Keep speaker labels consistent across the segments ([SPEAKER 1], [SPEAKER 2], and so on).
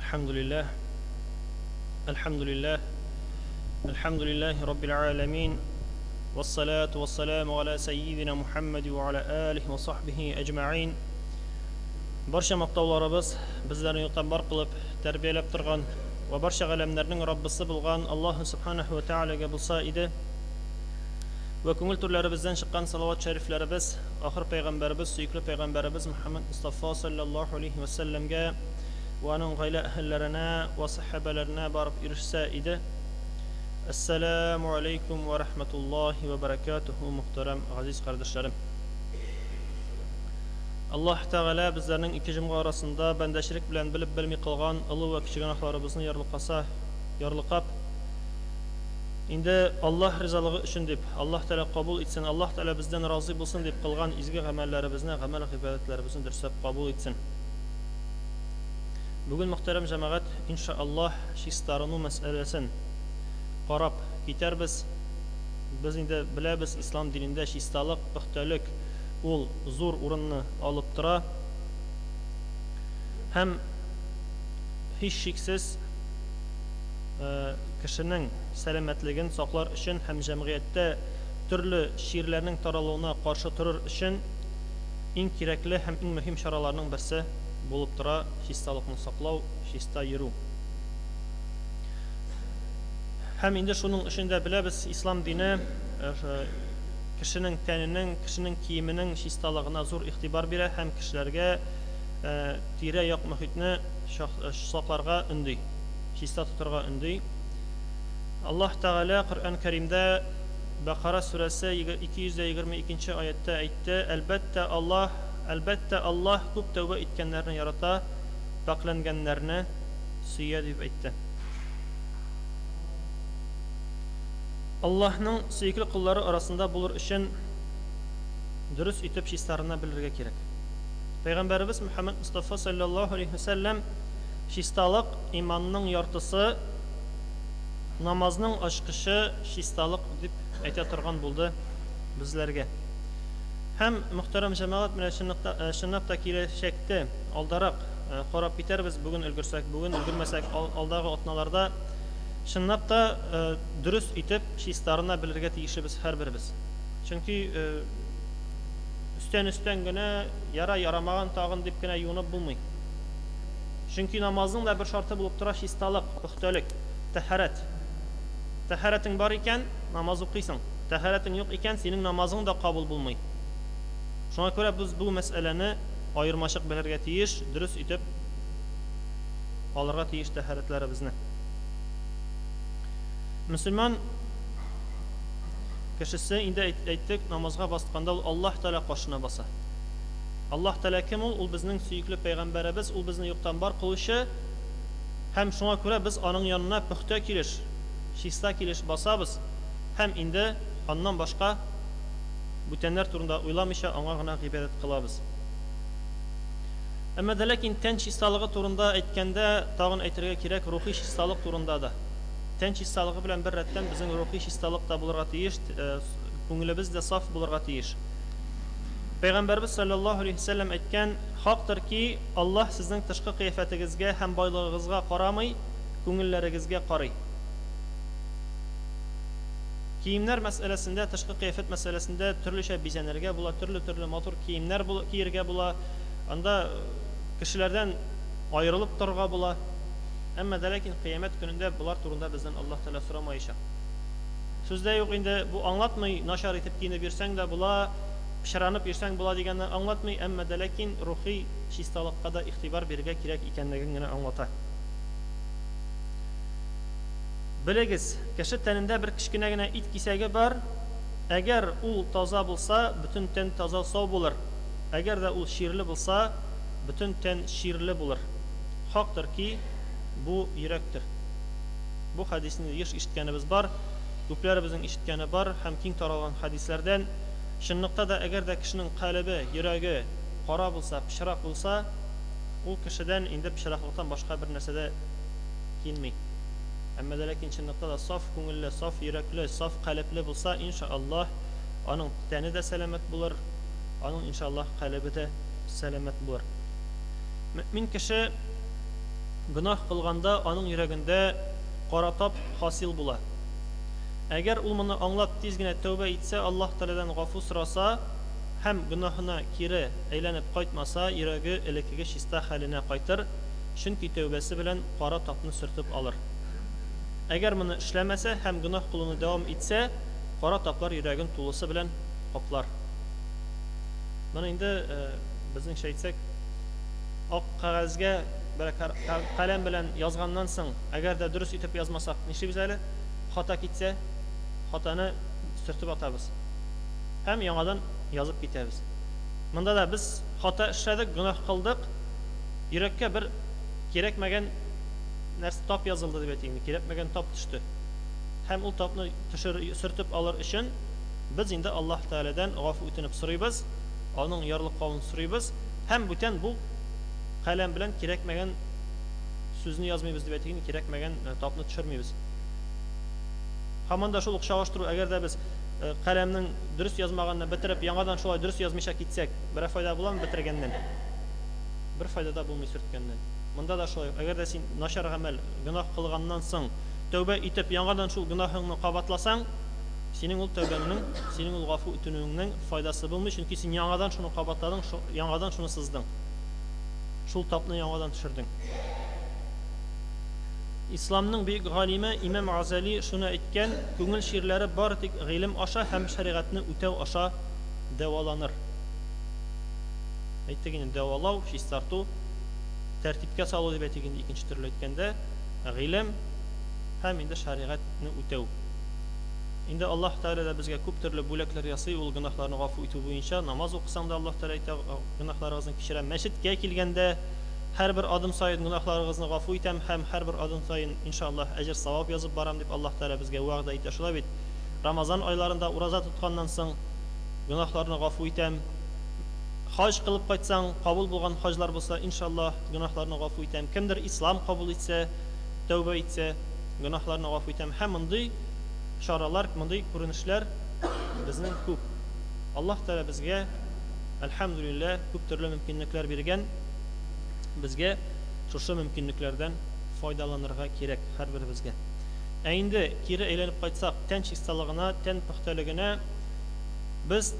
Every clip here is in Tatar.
[SPEAKER 1] الحمد لله الحمد لله الحمد لله رب العالمين والصلاة والسلام على سيدنا محمد وعلى آله وصحبه أجمعين. Barcha maqtovlarimiz bizlarni yuqambar qilib tarbiyalab turgan va barcha alamlarning Robbisi bo'lgan Alloh subhanahu va taolaga bo'lsa edi. Va ko'ngil turlarimizdan chiqqan salovat shariflarimiz oxir payg'ambarimiz, suyukli payg'ambarimiz Muhammad Mustafa sallallohu alayhi va sallamga va uning oila ahillarına va sahabalarına borib irishsa edi. Assalomu alaykum va rahmatullohi va barakatuhu muhtaram aziz qarindoshlarim. Alloh taala bizlarning ikki jumg'a orasida bandashilik bilan bilib bilmay qolgan ulug' va kichik gunohlarimizni yorliqab endi Alloh rizoligi uchun deb Alloh taala qabul etsin, Alloh taala bizdan rozi bo'lsin deb qilgan izgi amallarimizni, amal ibodatlarimizni dursab qabul etsin. Bugun muhtaram jamoat inshaalloh shistaronu masalasin qarab ketarmiz. Biz endi bilamiz islom dinida shistalik, puxtalik ul zo'r o'rinni olib tura. Ham hech shaksiz kishining salomatligini saqlar uchun ham jamiyatda turli shirlarning taraluvuna qarshi turur uchun eng kerakli ham eng muhim choralarning birisi bo'lib tura shistalikni saqlav, shista yuru. Ham endi shuning uchunda bilamiz islom dini kishining tanining, kishining kiyimining shistaligina zo'r e'tibor beradi, ham kishilarga tira-yoq muhitni saqlarga undi, shista tuturga undi. Alloh taala Qur'on Karimda Baqara surasi 222-oyatda aytdi: Albatta Allah ko'p tavba etganlarni yarata, poklanganlarni suyadi deb aytdi. Allohning suyukli qullari orasida bo'lur uchun durust etib shistarini bilirga kerak. Payg'ambarimiz Muhammad Mustafa sallallohu alayhi vasallam shistalik imonning yortisi, namozning ochqishi shistalik deb ayta turgan bo'ldi bizlarga. Ham muhtaram jamoat bilan shinnaqda kelishakda oldaroq qarab bitarmiz. Bugun ulgursak, bugun ulgurmasak oldagi o'tnalarda shinnaqda durust etib shistarini bilirga tegishimiz har birimiz. Chunki üstengina yaramagan tag'in debgina yuvinib bo'lmaydi. Chunki namozning da bir sharti bo'lib tura shistalik, puxtalik, tahorat. Tahorating bor ekan namoz o'qiysan. Tahorating yo'q ekan sening namozing da qabul bo'lmaydi. Shunga ko'ra biz bu masalani ayirmashiq bilirga tegish, durust etib olirga tegish tahoratlarimizni. Musulmon kishisi endi aytdik namozga bosqanda Alloh taolo qoshina bosa. Alloh taolo kim ul? Ul bizning suyukli payg'ambarimiz, ul bizni yo'qdan bor qilishi. Ham shunga ko'ra biz uning yonina puxta kelish, shista kelish bosamiz. Ham endi ondan boshqa butenlar turunda o'ylamaycha ongagina ibodat qilamiz. Ammo lekin tan shistaligi turunda aytganda tag'in aytirga kerak ruhiy shistalik turunda da. Tan shistaligi bilan bir ratdan bizning ruhiy shistalikda bo'lirga tegish, ko'nglimizda sof bo'lirga tegish. Payg'ambarimiz sallallohu alayhi vasallam aytgan haqdirki, Alloh sizning tashqi qiyofatingizga ham boylig'ingizga qaramay, ko'ngillaringizga qaraydi. Kiyimlar masalasida, tashqi qiyofat masalasida turlicha bezanirga bo'la, turli motor kiyimlar kiyirga bo'la, anda kishilardan ayrilib turga bo'la. Ammo lekin qiyomat kunida bular turunda bizdan Alloh taolo so'ramaydi. Sizda yo'q endi bu anglatmay nashar etib kiyinib bersang da bular pishranib bersang bular deganni anglatmay, ammo lekin ruhiy shistalikqa da e'tibor berga kerak ekanligini anglatadi. Bilegiz, kishi tanida bir kichkinagina it kesagi bor. Agar u toza bo'lsa, butun tan toza sov bo'lar. Agarda u shirli bo'lsa, butun tan shirli bo'lar. Haqdirki, bu yurakdir. Bu hadisni eshitganimiz bor, ko'plarimizning eshitgani bor, ham keng taralgan hadislardan. Shunniqda agarda kishining qalbi, yuragi qora bo'lsa, pishroq bo'lsa, u kishidan endi pishroqlikdan boshqa bir narsada kelmaydi. Ammo lekin shunniqda sof ko'ngilli, sof yurakli, sof qalbli bo'lsa, inshaalloh uning tani da salomat bo'lar, uning inshaalloh qalbi da salomat bo'lar. Mu'min kishi гөнаһ кылганда аның йөрәгендә кара тап хасил була. Әгәр ул моны аңлап тиз генә тәүбә итсә, Аллаһ Тәгаләдән гафу сораса һәм гөнаһына кире әйләнеп кайтмаса, йөрәге элеккеге чиста хәленә кайтыр, чөнки тәүбәсе белән кара тапны сөртеп алыр. Әгәр моны эшләмәсә һәм гөнаһ кылуны дәвам итсә, кара таплар йөрәген тулысы белән каплар. Моны инде безнең әйтсәк, ак кагазгә каләм белән язганнан соң, әгәр дә дөрес итеп язмасак, нишлибез әле? Хата китсә, хатаны сөртеп атабыз. Һәм яңадан язып китәбез. Монда да без хата эшләдек, гөнаһ кылдык, йөрәккә бер кирәкмәгән нәрсә тап язылды дип әйтик, кирәкмәгән тап төште. Һәм ул тапны сөртеп алыр өчен без инде Аллаһ Тәгаләдән гафу үтенеп сорыйбыз, аның ярлыклавын сорыйбыз, һәм бүтән бу каләм белән кирәкмәгән сүзне язмыйбыз дип әйтик, кирәкмәгән тапны төшермибез. Һаман да шул ук чагыштыру, әгәр дә без каләмнең дөрес язмаганны бетереп, яңадан шулай дөрес язмыйча китсәк, бер файда буламы бетергәннән? Бер файда да булмый сөрткәннән. Монда да шулай, әгәр дә син начар гамәл, гөнаһ кылганнан соң тәүбә итеп яңадан шул гөнаһыңны кабатласаң, синең ул тәүбәңнең, синең ул гафу үтенүеңнең файдасы булмый, чөнки син яңадан шуны кабатладың, яңадан шуны сыздың. Шул тапны яңадан төшердең. Исламның бөек галиме Имам Газали шуны әйткән, күңел ширләре бары тик гыйлем аша һәм шәригатьне үтәү аша дәваланыр. Әйттек инде, дәвалау, чистарту, тәртипкә салу дип әйтик инде икенче төрле әйткәндә, гыйлем һәм инде шәригатьне үтәү. Инде Аллаһ Тәгалә дә безгә күп төрле бүләкләр ясый, ул гөнаһларны гафу итү буенча. Намаз укысаң да Аллаһ Тәгалә әйтә, гөнаһларыгызны кичерәм. Мәчеткә килгәндә һәрбер адым саен гөнаһларыгызны гафу итәм һәм һәрбер адым саен иншаллаһ әҗр савап язып барам дип Аллаһ Тәгалә безгә вәгъдә итә. Шулай бит. Рамазан айларында ураза тотканнан соң гөнаһларны гафу итәм. Хаҗ кылып кайтсаң, кабул булган хаҗлар булса, иншаллаһ гөнаһларны гафу итәм. Кемдер ислам кабул итсә, тәүбә итсә, гөнаһларны гафу итәм. Һәм мондый шаралар, мондый күренешләр безнең күп. Аллаһ Тәгалә безгә, әлхәмдүлилләһ, күп төрле мөмкинлекләр биргән. Безгә шушы мөмкинлекләрдән файдаланырга кирәк һәрберебезгә. Ә инде кире әйләнеп кайтсак, тән чисталыгына, тән пөхтәлегенә, без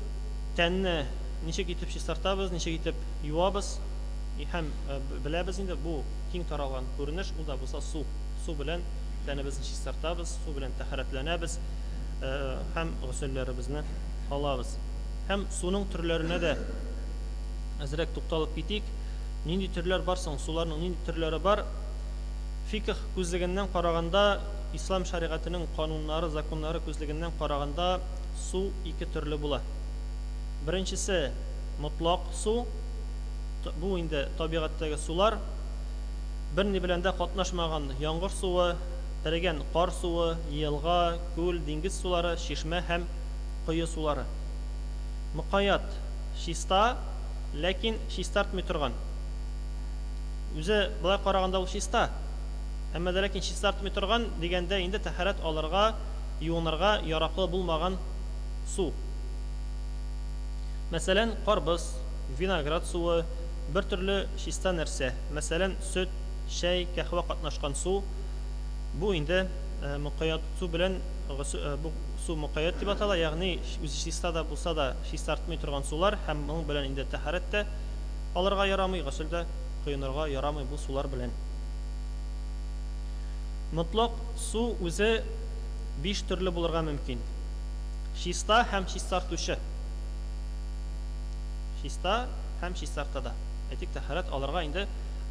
[SPEAKER 1] тәнне ничек итеп чистартабыз, ничек итеп юабыз, һәм беләбез инде бу киң таралган күренеш, ул да булса су. Су белән тәнебезне чистартабыз, су белән тәһарәтләнәбез, һәм гусөлләребезне алабыз. Һәм суның төрләренә дә әзрәк тукталып китик. Нинди төрләр бар соң, суларның нинди төрләре бар? Фикх күзлегеннән караганда, ислам шәригатының кануннары, законнары күзлегеннән караганда су ике төрле була. Беренчесе мутлак су. Бу инде табигатьтәге сулар. Берни белән дә катнашмаган яңгыр суы, эрегән кар суы, елга, күл, диңгез сулары, шишмә һәм кое сулары. Мукаят чиста, ләкин чистартмый торган. Үзе былай караганда ул чиста. Әмма дә ләкин чистартмый торган дигәндә инде тәһарәт алырга, юынырга яраклы булмаган су. Мәсәлән, карбыз, виноград суы, бер төрле чиста нәрсә. Мәсәлән, сөт, чәй, кахва катнашкан су. Бу инде мукаят су белән, бу су мукаят дип атала, ягъни үзе чиста да булса да чистартмый торган сулар, һәм моның белән инде тәһарәт тә алырга ярамый, гусул да кыйнырга ярамый бу сулар белән. Мутлак су үзе 5 төрле булырга мөмкин. Чиста һәм чистартучы. Чиста һәм чистартада. Әйтик, тәһарәт алырга инде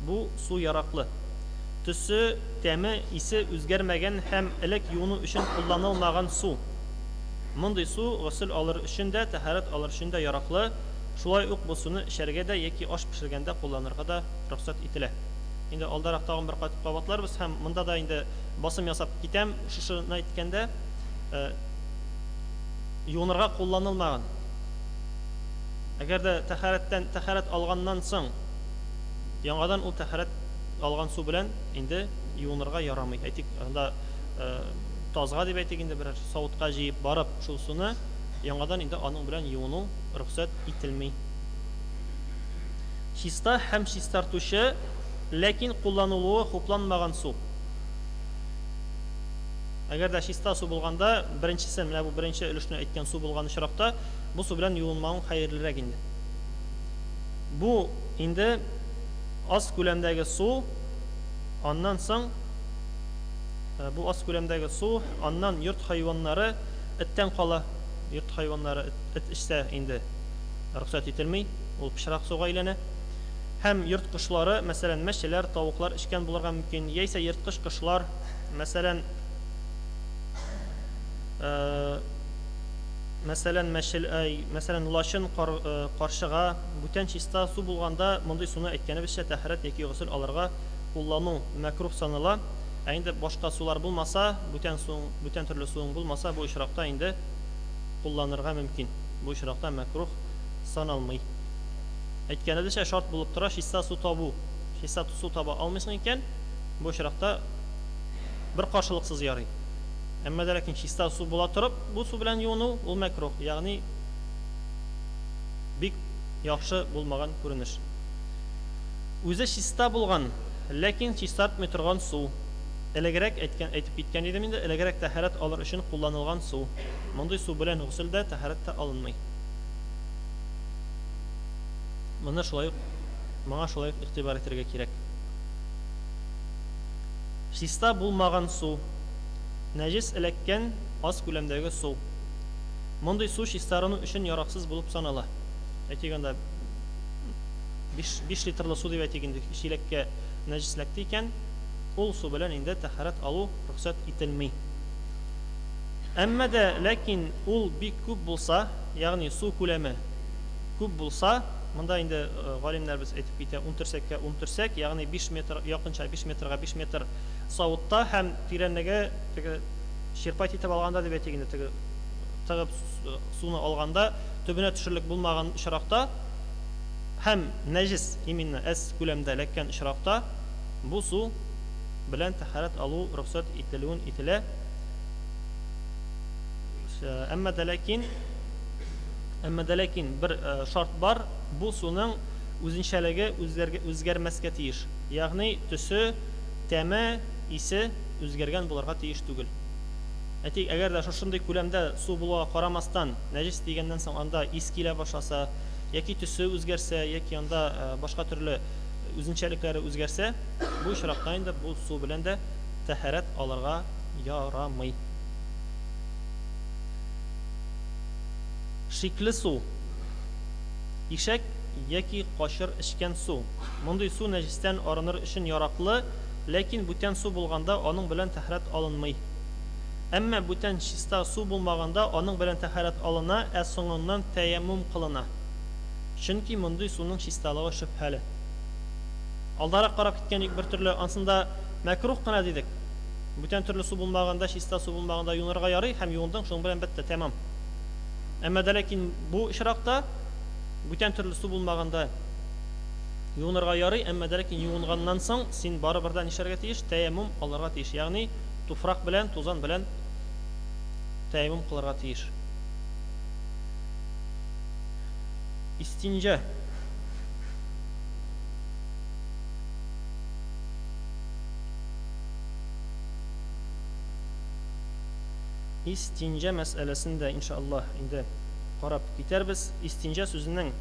[SPEAKER 1] бу су яраклы. Төсе, тәме, исе үзгәрмәгән һәм элек юыну өчен кулланылмаган су. Мондый су гусул алыр өчен дә, тәһарәт алыр өчен дә яраклы. Шулай ук бу суны эчәргә дә яки аш пешергәндә кулланырга да рөхсәт ителә. Инде алдарак тагын бер кайтып кабатларбыз һәм монда да инде басым ясап китәм, шушыны әйткәндә, юынырга кулланылмаган. Әгәр дә тәһарәт алганнан соң яңадан ул тәһарәт алган су белән инде юынырга ярамый. Әйтик, анда тазга дип әйтик, инде берәр савытка җыеп барып, шул суны яңадан инде аның белән юыну рөхсәт ителми. Чиста һәм чистартучы ләкин кулланылуы хупланмаган су. Әгәр дә чиста су булганда, беренчесе, менә бу беренче өлешне әйткән су булган очракта, бу су белән юынмауың хәерлерәк инде. Бу инде аз күләмдәге су, аннан соң бу аз күләмдәге су, аннан йорт хайваннары эттән кала. Йорт хайваннары эт ичсә инде рөхсәт ителми, ул пычрак суга әйләнә. Һәм йорт кошлары, мәсәлән, мәчеләр, тавыклар ичкән булырга мөмкин, яисә йырткыч кошлар, мәсәлән, мәсәлән, лачын, каршыга, бүтән чиста су булганда, мондый суны әйткәнебезчә тәһарәт яки гусул алырга куллану мәкрух санала. Ә инде башка сулар булмаса, бүтән төрле суың булмаса, бу очракта инде кулланырга мөмкин. Бу очракта мәкрух саналмый. Әйткәнебезчә шарт булып тора чиста су табу. Чиста су таба алмыйсың икән, бу очракта бер каршылыксыз ярый. Әмма дә ләкин чиста су була торып, бу су белән юыну ул мәкрух, ягъни бик яхшы булмаган күренеш. Үзе чиста булган, ләкин чистартмый торган су. Элегрәк әйтеп киткән идем инде, элегрәк тәһарәт алыр өчен кулланылган су. Мондый су белән гусулдә тәһарәт тә алынмый. Моны моңа шулай игътибар итәргә кирәк. Чиста булмаган су, нәҗис эләккән аз күләмдәге су. Мондый су чистарыну өчен яраксыз булып санала. Әйтгәндә 5 литрлы су дип әйтгәндә чилеккә нәҗисләкте икән, ул су белән инде тәһарәт алу рөхсәт ителми. Әмма дә ләкин ул бик күп булса, ягъни су күләме күп булса, монда инде галимнәрбез әйтеп китә, 10 терсәккә 10 терсәк, ягъни 5 метр, якынча 5 метрга 5 метр савытта һәм тирәнлеге ширпат итеп алганда дип әйтгәндә, тыгып суны алганда төбенә төшерлек булмаган очракта һәм нәҗис именно әз күләмдә эләккән очракта бу су белән тәһарәт алу рөхсәт ителә. Әмма дә ләкин бер шарт бар, бу суның үзенчәлеге үзгәрмәскә тиеш. Ягъни төсе, тәме, исе үзгәргән булырга тиеш түгел. Әгәр дә шушындый күләмдә су булуга карамастан, нәҗис дигәннән соң анда ис килә башласа, яки төсе үзгәрсә, яки анда башка төрле үзенчәлекләре үзгәрсә, бу очракта инде бу су белән дә тәһарәт алырга ярамый. Шикле су, ишәк яки кашыр ичкән су. Мондый су нәҗистән арыныр өчен яраклы, ләкин бүтән су булганда аның белән тәһарәт алынмый. Әмма бүтән чиста су булмаганда аның белән тәһарәт алына, ә соңыннан тәяммум кылына. Чөнки мондый суның чисталыгы шөбһәле. Алдарак карап киткән бер төрле ансында мәкрух кына дидек. Бүтән төрле су булмаганда, чиста су булмаганда юынырга ярый һәм юындың, шуның белән бетте, тәмам. Әмма дә ләкин бу очракта бүтән төрле су булмаганда юынырга ярый, әмма дә ләкин юынганнан соң син барыбер дә нишәргә тиеш, тәяммум алырга тиеш. Ягъни туфрак белән, тузан белән тәяммум кылырга тиеш. Истинҗа. Истинҗа мәсьәләсендә иншаллаһ инде карап китәрбез. Истинҗа сүзенең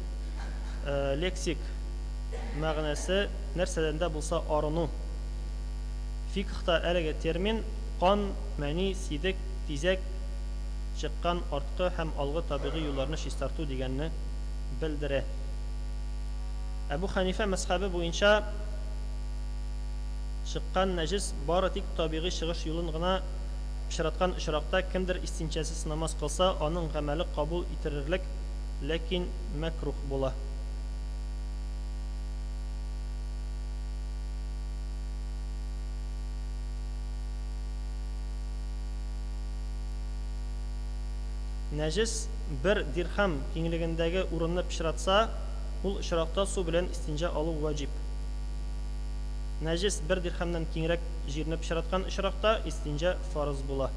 [SPEAKER 1] лексик мәгънәсе нәрсәдән дә булса арыну. Фикхта әлеге термин кан, мәни, сидек, тизәк чыккан арткы һәм алгы табигый юлларны чистарту дигәнне белдерә. Әбу Ханифа мәзһәбе буенча чыккан нәҗис бары тик табигый чыгыш юлын гына пычраткан очракта кемдер истинчәсез намаз кылса, аның гамәле кабул ителерлек, ләкин мәкрух була. Нәҗис бер дирхам киңлегендәге урынны пычратса, ул очракта су белән истинҗа алу ваҗиб. Нәҗис бер дирхамнан киңрәк җирне пычраткан очракта истинҗа фарыз була.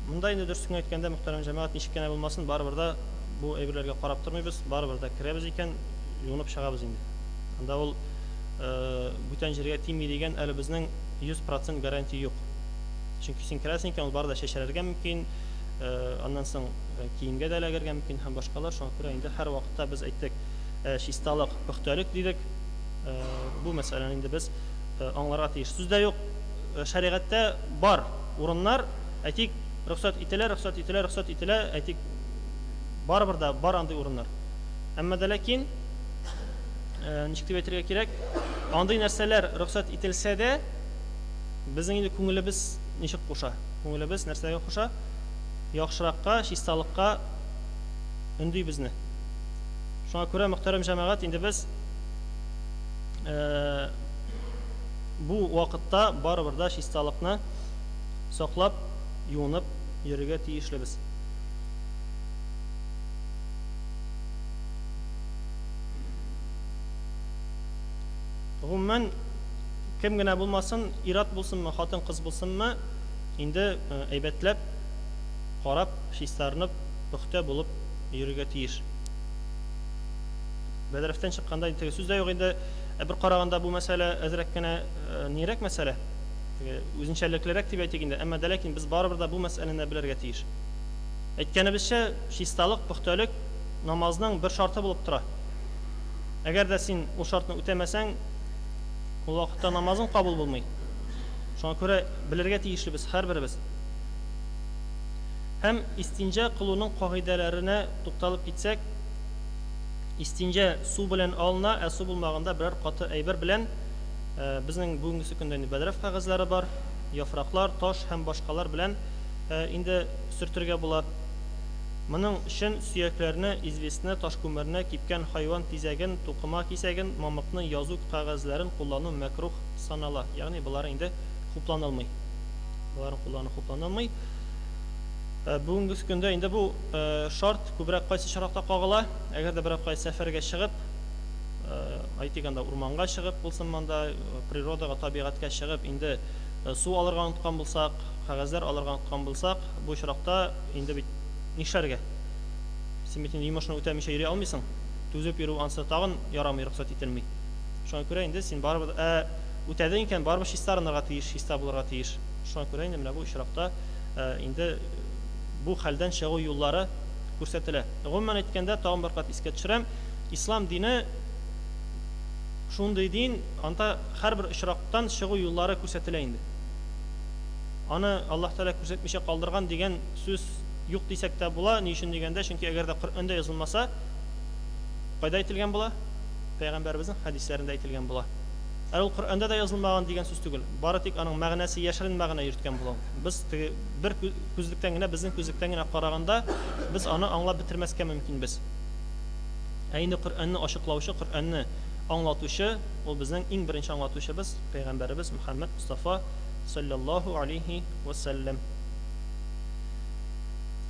[SPEAKER 1] Монда инде дөресен әйткәндә, мөхтәрәм җәмәгать, ничек кенә булмасын, барыбер дә бу әйберләргә карап тормыйбыз, барыбер дә керәбез икән, юынып чыгабыз инде. Анда ул бүтән җиргә тими дигән әле безнең 100% гарантия юк. Чөнки син керәсең икән, ул барда шәшәргә мөмкин, аннан соң киемгә дә эләгергә мөмкин һәм башкалар. Шуңа күрә инде һәр вакытта без әйттек, чисталык, пөхтәлек дидек. Бу мәсьәләне инде без аңларга тиеш. Сүздә юк, шәригатьтә бар урыннар, әйтик, рөхсәт ителә, әйтик, барыбер да бар андый урыннар. Әмма дә ләкин, ничек дип әйтергә кирәк, андый нәрсәләр рөхсәт ителсә дә, безнең инде күңелебез ничек куша? Күңелебез нәрсәгә куша? Яхшыракка, чисталыкка өнди безне. Шуңа күрә, мөхтәрәм җәмәгать, инде без бу вакытта барыбер да чисталыкны саклап, юынып йөрергә тиешлебез. Гомумән, кем генә булмасын, ират булсынмы, хатын кыз булсынмы, инде әйбәтләп, карап, чистарынып, пөхтә булып йөрергә тиеш. Бәдәрефтән чыкканда инде сүздә юк инде, бер караганда бу мәсьәлә әзрәк кенә нирәк мәсьәлә, үзенчәлеклерәк дип әйтик инде, әмма дә ләкин без барыбер да бу мәсьәләне белергә тиеш. Әйткәнебезчә, чисталык, пөхтәлек намазның бер шарты булып тора. Әгәр дә син ул шартны үтәмәсәң, ул вакытта намазың кабул булмый. Шуңа күрә белергә тиешлебез һәрберебез. Һәм истинҗа кылуның кагыйдәләренә тукталып китсәк, истинҗа су белән алына, су булмаганда берәр каты әйбер белән безнең бүгенге көндә бәдрәф кагазлары бар, яфраклар, таш һәм башкалар белән инде сөртергә була. Моның өчен сөякләрне, известне, таш күмерне, кипкән хайван тизәген, тукыма кисәген, мамыкны, язу кагазларын куллану мәкрух санала. Ягъни булар инде хупланылмый. Буларын куллану хупланылмый. Бүгенге көндә инде бу шарт күбрәк кайсы чаракта кагыла. Әгәр дә берәр кайсы сәфәргә чыгып, әйтик анда урманга чыгып булсын, монда природага, табигатькә чыгып, инде су алырга уткан булсак, кагазлар алырга уткан булсак, бу чаракта инде бит нишләргә? Син бит инде йомышны үтәмичә йөри алмыйсың. Түзеп йөрү ансы тагын ярамый, рөхсәт ителми. Шуңа күрә инде син барыбер үтәдең икән, барыбер чистарынырга тиеш, чиста булырга тиеш. Шуңа күрә инде менә бу чаракта инде бу хәлдән чыгу юллары күрсәтелә. Гомумән әйткәндә, тагын бер кат искә төшерәм, ислам дине шундый дин, анда һәрбер очрактан чыгу юллары күрсәтелә инде. Аны Аллаһ Тәгалә күрсәтмичә калдырган дигән сүз юк дисәк тә була. Ни өчен дигәндә, чөнки әгәр дә Коръәндә язылмаса, кайда әйтелгән була? Пәйгамбәребезнең хәдисләрендә әйтелгән була. Ул Коръәндә дә язылмаган дигән сүз түгел. Бары тик аның мәгънәсе яшерен мәгънә йөрткән була. Без бер күзлектән генә, безнең күзлектән генә караганда, без аны аңлап бетермәскә мөмкинбез. Инде Коръәнне ачыклаучы, Коръәнне аңлатучы, ул безнең иң беренче аңлатучыбыз Пәйгамбәребез Мөхәммәд Мустафа саллаллаху алейхи ва саллям.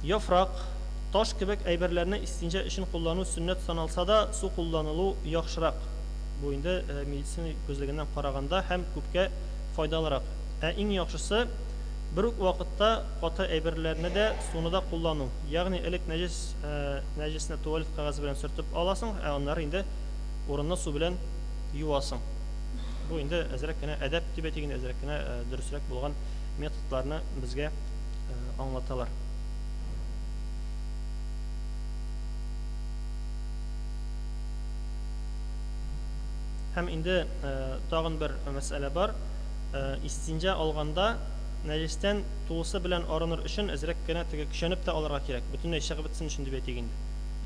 [SPEAKER 1] Яфрак, таш кебек әйберләрне истинҗа өчен куллану сөннәт саналса да, су кулланылу яхшырак. Бу инде медицина күзлегеннән караганда һәм күпкә файдалырак. Иң яхшысы бер үк вакытта каты әйберләрне дә, суны да куллану. Ягъни элек нәҗесне туалет кагазы белән сөртеп аласың, аннары инде урынны су белән юасың. Бу инде әзрәк кенә әдәп дип әйтик, әзрәк кенә дөресрәк булган методларны безгә аңлаталар. Һәм инде тагын бер мәсьәлә бар. Истинҗа алганда нәҗестән туысы белән арыныр өчен әзрәк кенә көчәнеп тә алырга кирәк. Бөтенләй чыгып бетсен өчен дип әйтик инде.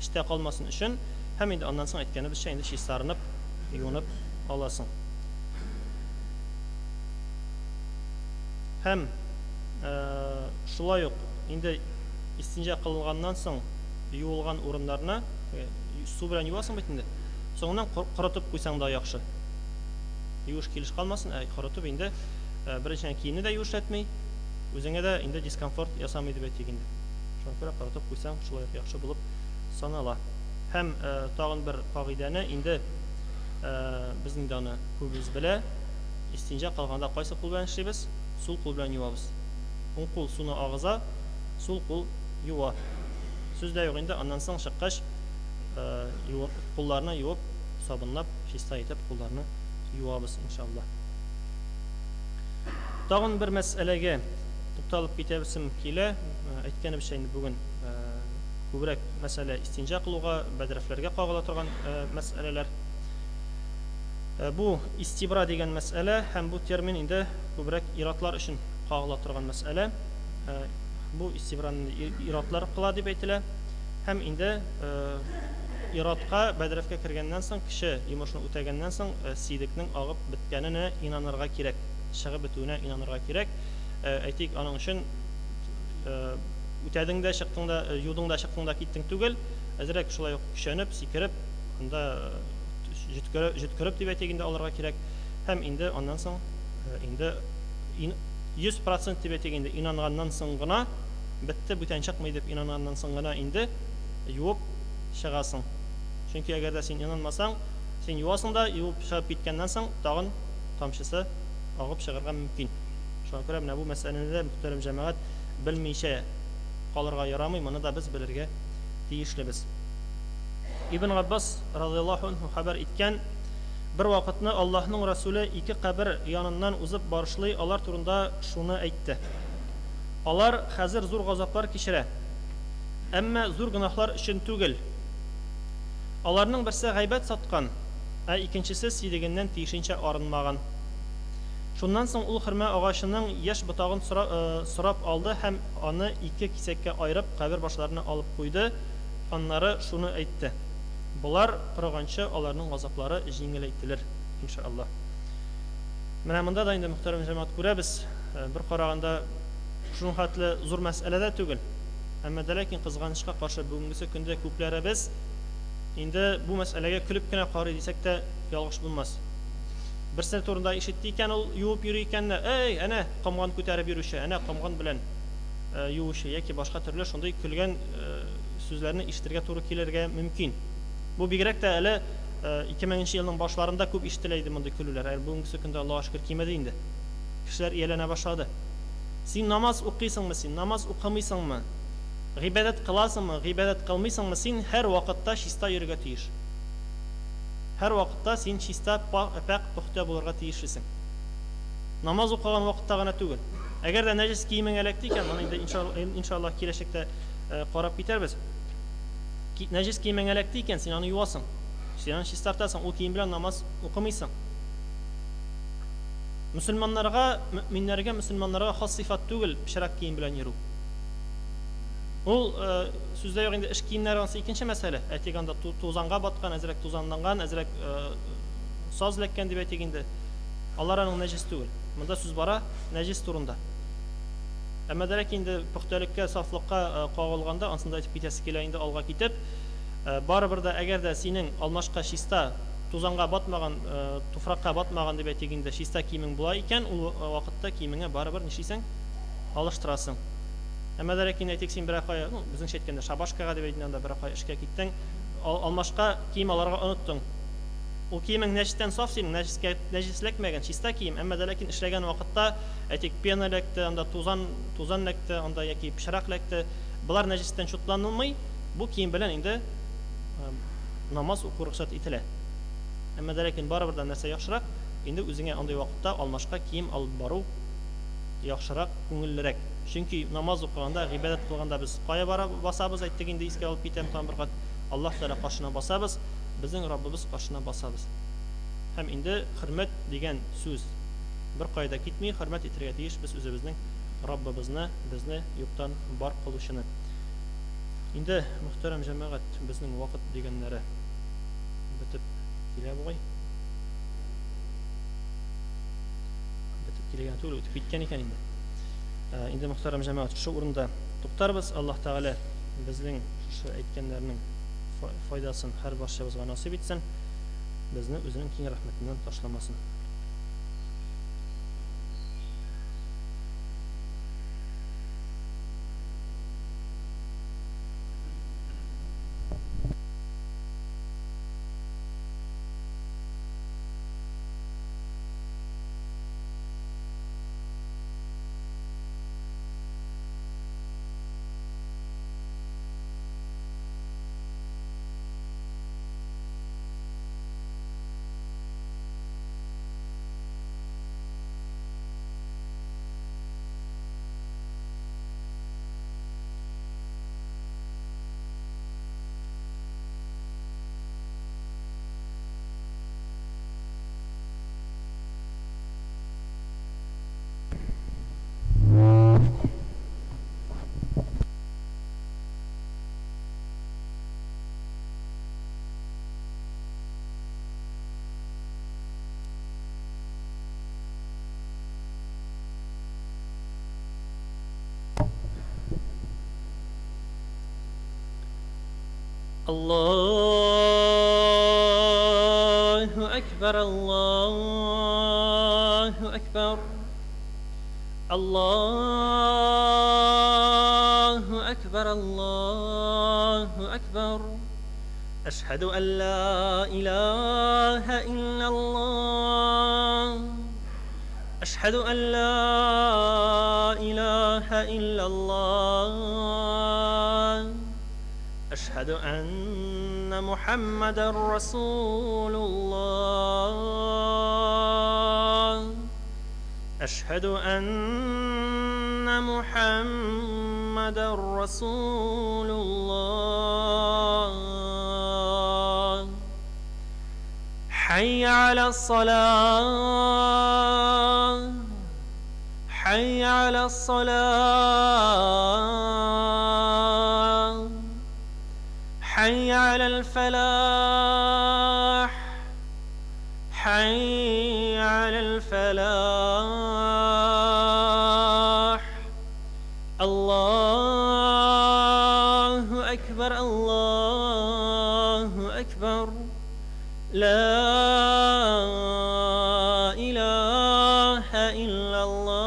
[SPEAKER 1] Эштә калмасын өчен һәм инде аннан соң әйткәнебезчә инде чистарынып, юынып аласың. Һәм шулай ук инде истинҗа кылганнан соң юылган урыннарны су белән юасың бит инде. Соңыннан корытып куйсаң да яхшы. Юыш килеш калмасын, корытып инде беренчедән киемне дә юышлатмый, үзеңә дә инде дискомфорт ясамый дип әйтик инде. Шуңа күрә корытып куйсаң шулай яхшы булып санала. Һәм тагын бер кагыйдәне инде безнең дә аны күбез белә. Истинҗа кылганда кайсы кул белән эшлибез? Сул кул белән юабыз. Уң кул суны агыза, сул кул юа. Сүздә юк инде, аннан соң чыккач кулларны юып, сабынлап, чиста итеп кулларны юабыз иншаллах. Тагын бер мәсьәләгә тукталып китәбезем килә. Әйткәнебезчә инде бүген күбрәк мәсьәлә истинҗа кылуга, бәдрәфләргә кагыла торган мәсьәләләр. Бу истибра дигән мәсьәлә һәм бу термин инде күбрәк иратлар өчен кагыла торган мәсьәлә. Бу истибраны иратлар кыла дип әйтелә. Һәм инде иратка, бәдрәфкә кергәннән соң, кеше йомышны үтәгәннән соң сидекнең агып беткәненә инанырга кирәк. Чыгып бетүенә инанырга кирәк. Әйтик, аның өчен үтәдең дә, чыктың да, юдың да, чыктың да, киттең түгел. Әзрәк шулай ук көчәнеп, сикереп, анда җиткереп дип әйтик инде алырга кирәк. Һәм инде аннан соң инде 100% дип әйтик инде инанганнан соң гына бетте, бүтән чыкмый дип инанганнан соң гына инде юып чыгасың. Чөнки әгәр дә син инанмасаң, син юасың да, юып чыгып киткәннән соң тагын тамчысы агып чыгарга мөмкин. Шуңа күрә менә бу мәсьәләне мөхтәрәм җәмәгать белмичә калырга ярамый, моны да без белергә тиешлебез. Ибн Габбас радиллаһу анһу хәбәр иткән, бер вакытны Аллаһның Расулы ике кабер яныннан узып барышлый, алар турында шуны әйтте. Алар хәзер зур газаплар кичерә, әмма зур гөнаһлар өчен түгел. Аларның берсе гайбәт саткан, ә икенчесе сидегеннән тиешенчә арынмаган. Шуннан соң ул хөрмә агачының яшь ботагын сорап алды һәм аны ике кисәккә айырып, кабер башларына алып куйды. Аннары шуны әйтте. Булар кырыганчы аларның газаплары җиңеләйтелер иншаллах. Менә монда да инде мөхтәрәм җәмәгать күрәбез, бер караганда шуның хәтле зур мәсьәлә дә түгел. Әмма дә ләкин кызганычка каршы бүгенге көндә күпләребез инде бу мәсьәләгә көлеп кенә карый дисәк тә ялгыш булмас. Берсе турында ишетте икән, ул юып йөри икән, эй, әнә камган күтәреп йөрүче, әнә камган белән юучы яки башка төрле шундый көлгән сүзләрне ишетергә туры килергә мөмкин. Бу бигрәк тә әле 2000 елның башларында күп ишетелә иде мондай көлүләр. Әле бүгенге көндә Аллаһка шөкер кимәде инде. Кешеләр ияләнә башлады. Син намаз укыйсыңмы, син намаз укымыйсыңмы? Гыйбадат кыласыңмы, гыйбадат кылмыйсыңмы? Син һәр вакытта чиста йөрергә тиеш. Һәр вакытта син чиста, пак, пөхтә булырга тиешлесең. Намаз укыган вакытта гына түгел. Әгәр дә нәҗис киемең эләкте икән, моны инде иншаллах киләчәктә карап китәрбез. Нәҗис киемең эләкте икән, син аны юасың. Син аны чистартасың, ул кием белән намаз укымыйсың. Мөселманнарга, мөселманнарга хас сыйфат түгел пишрак кием белән йөрү. Ул сүздә юк инде эш киемнәре анысы икенче мәсьәлә. Әйтик анда тузанга баткан, әзрәк тузанланган, әзрәк саз ләккән дип әйтик инде. Алар аның нәҗис түгел. Монда сүз бара нәҗис турында. Әмма дә ләкин инде пөхтәлеккә, сафлыкка кагылганда, ансында әйтеп китәсе килә инде алга китеп, барыбер дә әгәр дә синең алмашка чиста, тузанга батмаган, туфракка батмаган дип әйтик инде, чиста киемең була икән, ул вакытта киемеңә барыбер нишлисең? Алыштырасың. Әмма дә ләкин әйтик син берәр кая, безнеңчә әйткәндә шабашкага дип әйткәндә берәр кая эшкә киттең, алмашка кием аларга оныттың. Ул киемең нәҗистән саф, синең нәҗисләкмәгән, чиста кием, әмма дә ләкин эшләгән вакытта әйтик пена ләкте, анда тузан ләкте, анда яки пишрак ләкте, булар нәҗистән шутланылмый, бу кием белән инде намаз уку рөхсәт ителә. Әмма дә ләкин барыбер дә нәрсә яхшырак, инде үзеңә андый вакытта алмашка кием алып бару яхшырак, күңеллерәк. Чөнки намаз укыганда, гыйбадат кылганда без кая басабыз, әйттек инде искә алып китәм тагын бер кат. Аллаһ Тәгалә кашына басабыз, безнең Раббыбыз кашына басабыз. Һәм инде хөрмәт дигән сүз бер кайда китми, хөрмәт итәргә тиеш без үзебезнең Раббыбызны, безне юктан бар кылучыны. Инде мөхтәрәм җәмәгать, безнең вакыт дигәннәре бетеп килә бугай. Бетеп килгән түгел, үтеп киткән икән инде. Инде мөхтәрәм җәмәгать, шу урында туктарбыз. Аллаһ Тәгалә безнең шу әйткәннәрнең файдасын һәр барчабызга насыйп итсен, безне үзенең киң рәхмәтеннән ташламасын. الله أكبر الله أكبر الله أكبر الله أكبر. أشهد أن لا إله إلا الله. أشهد أن لا إله إلا الله. أشهد أن محمدا رسول الله. أشهد أن محمدا رسول الله. حي على الصلاة. حي على الصلاة. حي على الفلاح. حي على الفلاح. الله أكبر الله أكبر. لا إله إلا الله.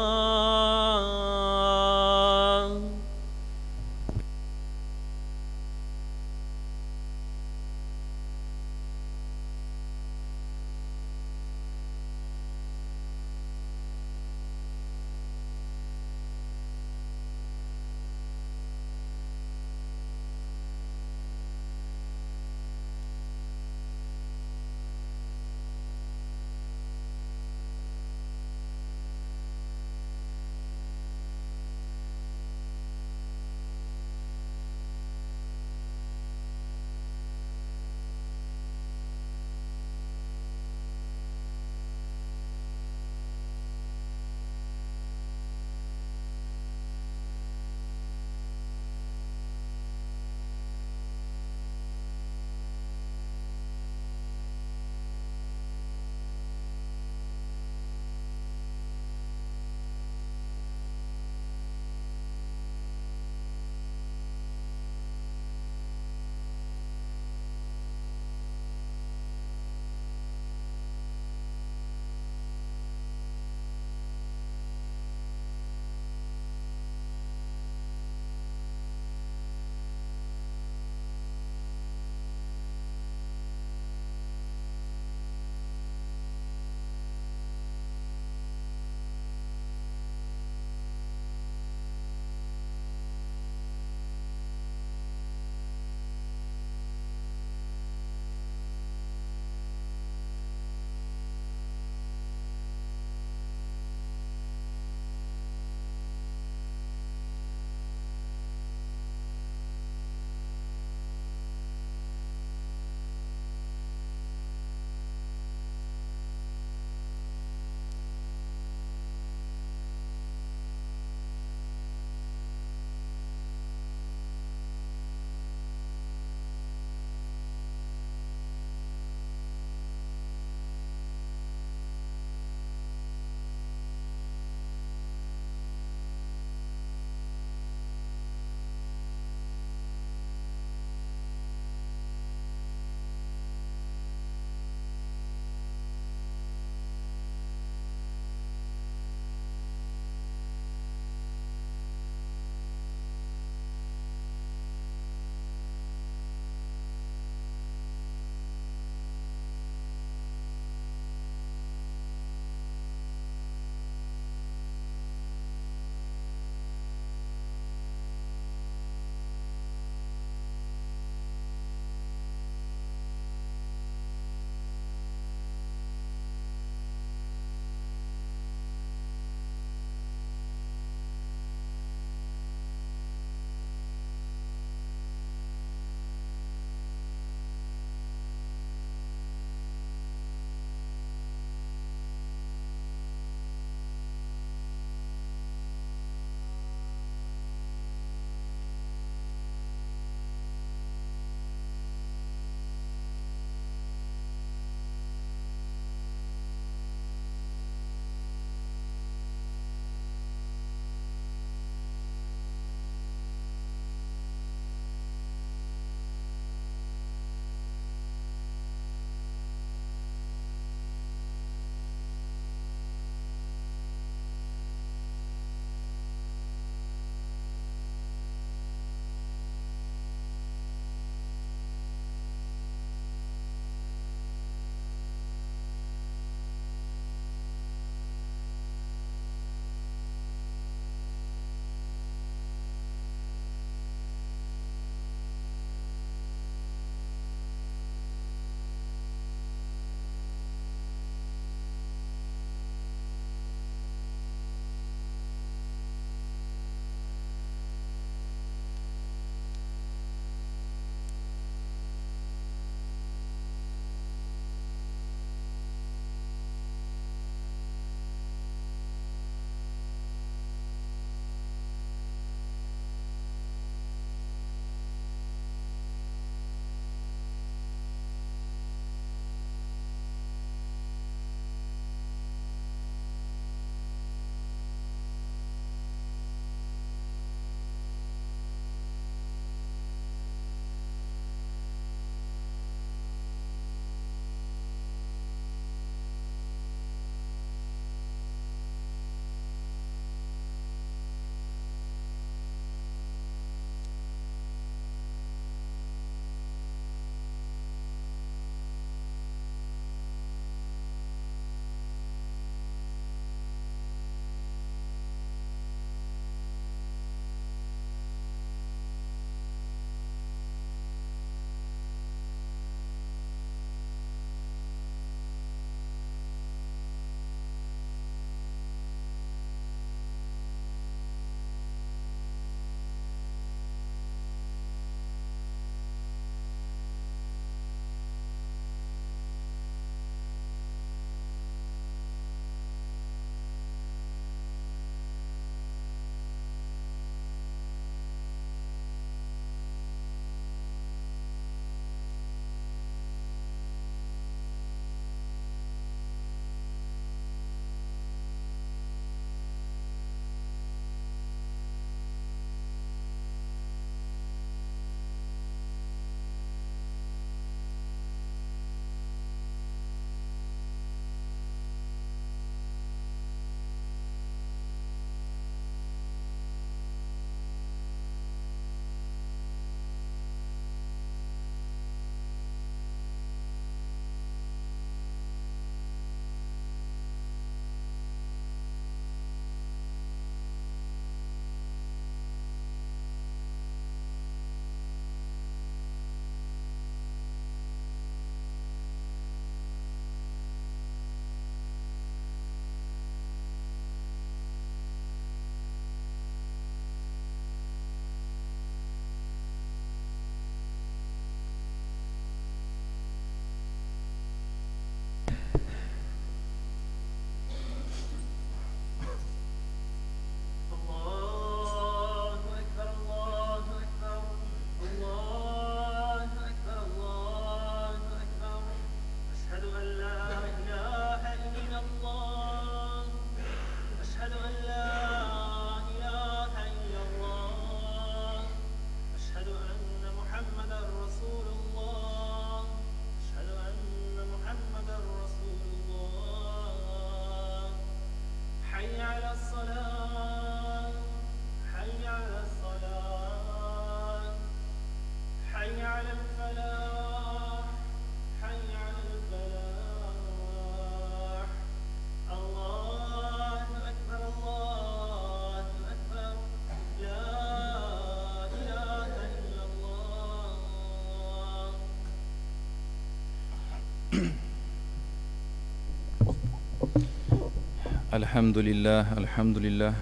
[SPEAKER 2] الحمد لله الحمد لله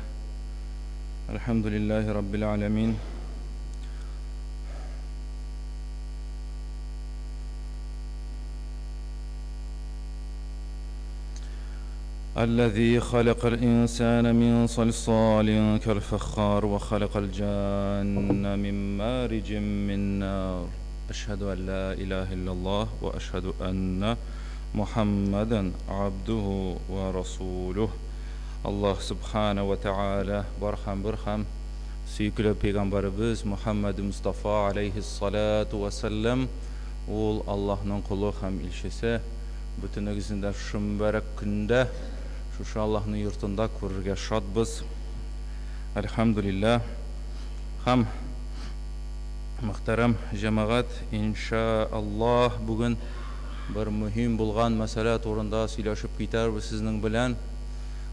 [SPEAKER 2] الحمد لله رب العالمين الذي خلق الإنسان من صلصال كالفخار وخلق الجان من مارج من نار أشهد أن لا إله إلا الله وأشهد أن محمدا عبده ورسوله. Allah subhanahu wa ta'ala barham süykülü peygamberimiz Muhammed Mustafa aleyhissalatu vesselam ol Allah'ın kulu hem ilşisi bütünüzünde şu mübarek günde şu Allah'ın yurtunda kururga şadbız. Elhamdülillah. Ham muhterem cemaat, inşallah bugün bir mühim bulgan mesele turunda söyleşip gider ve sizin bilen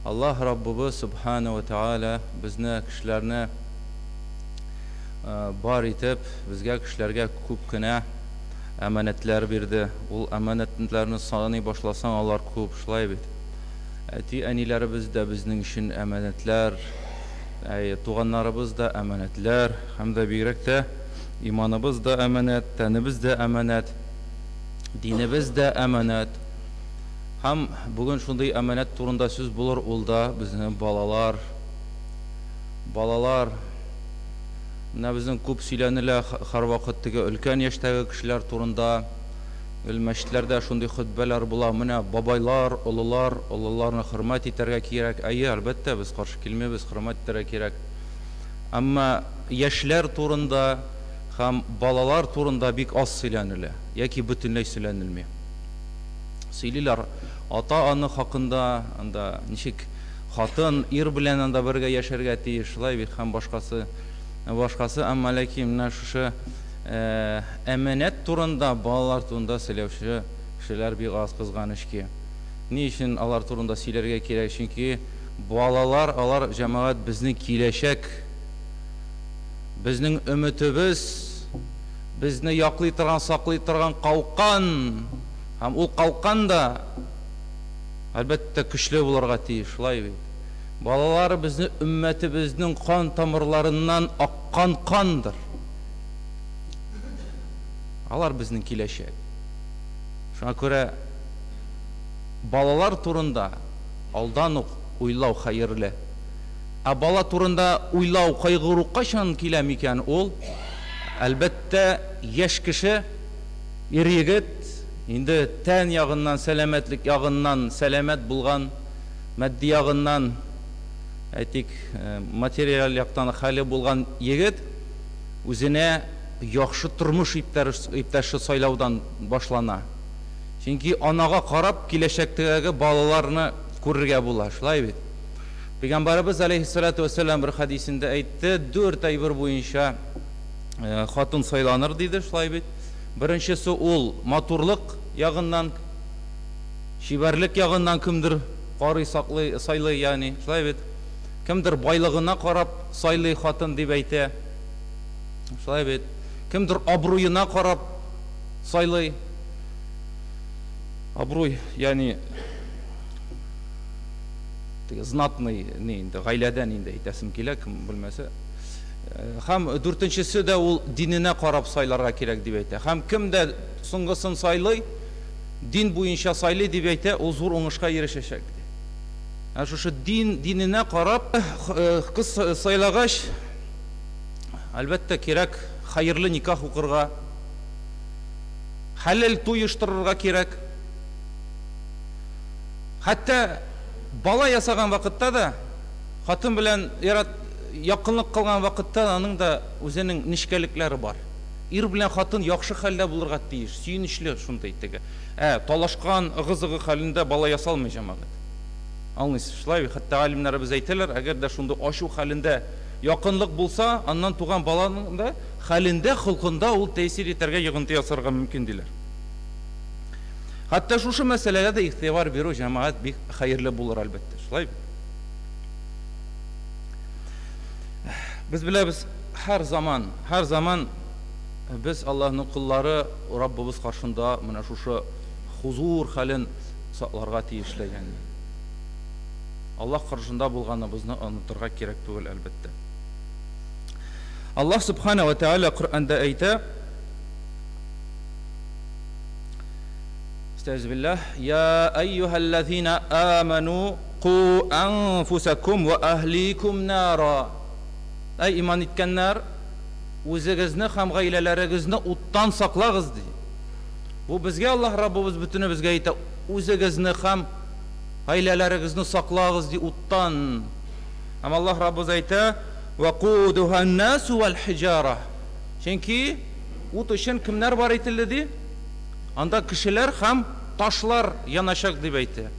[SPEAKER 2] Allah Rabbimiz Subhanahu ve Teala bizne kişilerine bar etip bizge kişilerge köp kine emanetler berdi. Ol emanetlerini sanay başlasan onlar köp şulay bit. Ati anilerimiz de bizning için emanetler, tuğanlarımız da emanetler, hem de birek de imanımız da emanet, tenimiz de emanet, dinimiz de emanet. Hem bugün şunday emanet turunda söz bulur olda bizim balalar ne bizim köp söylenirler her vakitteki ülken yaştaki kişiler turunda meşritlerde şunday hutbeler bula mına babaylar, ulularını hürmet ettirge gerek. Elbette biz karşı kelmeyiz, hürmet ettirge gerek. Ama yaşlar turunda hem balalar turunda bik az söylenirler. Yaki bütünley söylenilmiyor. Söylerler ata-ana hakkında anda nişik hatın ir bilen anda birge yaşarga tiyiş şulay bir hem başkası ama lakin ne şu emanet turunda balalar turunda söylevşi kişiler bir az kızganış ki niçin alar turunda söylerge gerek çünkü balalar alar cemaat bizning kileşek bizning ümitimiz bizni yaklay turgan saklay turgan qalqan hem ol qalqan da elbette güçlü bularga tiyiş şulay bit. Balalar bizni ümmetimizning kan tamirlarinden akkan kandır. Alar bizning kileşek. Şuna göre balalar turunda aldan uylaw hayırlı. Bala turunda uylaw kaygıru kaçan kilem iken ol elbette yaş kişi er yigit indi ten yağından selametlik yağından selamet bulgan maddi yağından aytik materyal yaqtan hali bulgan yigit özüne yaxşı turmuş iptaşı saylaudan başlana. Çünkü anaga qarab kileşekteki balalarını көрürge bular. Şulay bit. Peygamberimiz aleyhissalatu vesselam bir hadisinde aytdı, 4 ay bir boyunca hatun saylanır dedi. Şulay bit. Birincisi ol maturluk yağından, şiberlik yağından kimdir qarı saylay yani. Şulay bit. Kimdir baylığına qarab saylay hatun deb aytı. Şulay bit. Kimdir abroyuna qarab saylay. Abroy yani знатный neydi gaileden indi aytasım kile kim bilmese. Hem dörtüncüsü de ol dinine qarab saylarga kerak deb aytı. Hem kim de soңгысын saylay din boyunca saylay deb aytı, ol zor oңышка erişecek. Şu dinine qarab kız saylagaç elbette kerak hayırlı nikah okurga, halal toy uyuштырырга kerak. Hatta bala yasagan vakitта da hatun bilen yakınlık kılgan vakitта aның da özünün nişkelikleri var. Ir bilen hatun yaxşı halda bulurga tiyiş, süyünüşlü şunday tege. Talaşkan ıgı-zıgı halinde bala yasalmay cemaat. Anlaysız, şulay hatta alimler biz aytırlar, agar da şunda aşu halinde yakınlık bulsa, andan tuğan balanın da halinde, hılkında ol tesir eterge yığıntı yasarga mümkün diler. Hatta şu meselede de ihtibar verir cemaat bir hayırlı bulur elbette. Şulay bit. Biz biliriz her zaman biz Allah'ın kulları Rabbimiz karşında mana şu huzur halin saqlarga tiyişli yani. Аллах каршында булганыбызны онытырга кирәк түгел әлбәттә. Аллах субхана ва тааля Коръәндә әйтә: Estağfirullah. Ya eyyuhellezina amanu qu anfusakum ve ahlikum nara. Ey iman etkenler, үзегезне һәм гаиләләрегезне уттан саклагыз ди. Бу безгә Аллаһ Раббыбыз бүтенебезгә әйтә: үзегезне һәм гаиләләрегезне саклагыз ди уттан. Һәм Аллаһ Раббыбыз әйтә: "Вaqūduha an-nāsu wal-ḥijārah." Чөнки ут өчен кемнәр бар ителде ди? Анда кешеләр һәм ташлар янашак дип әйтә.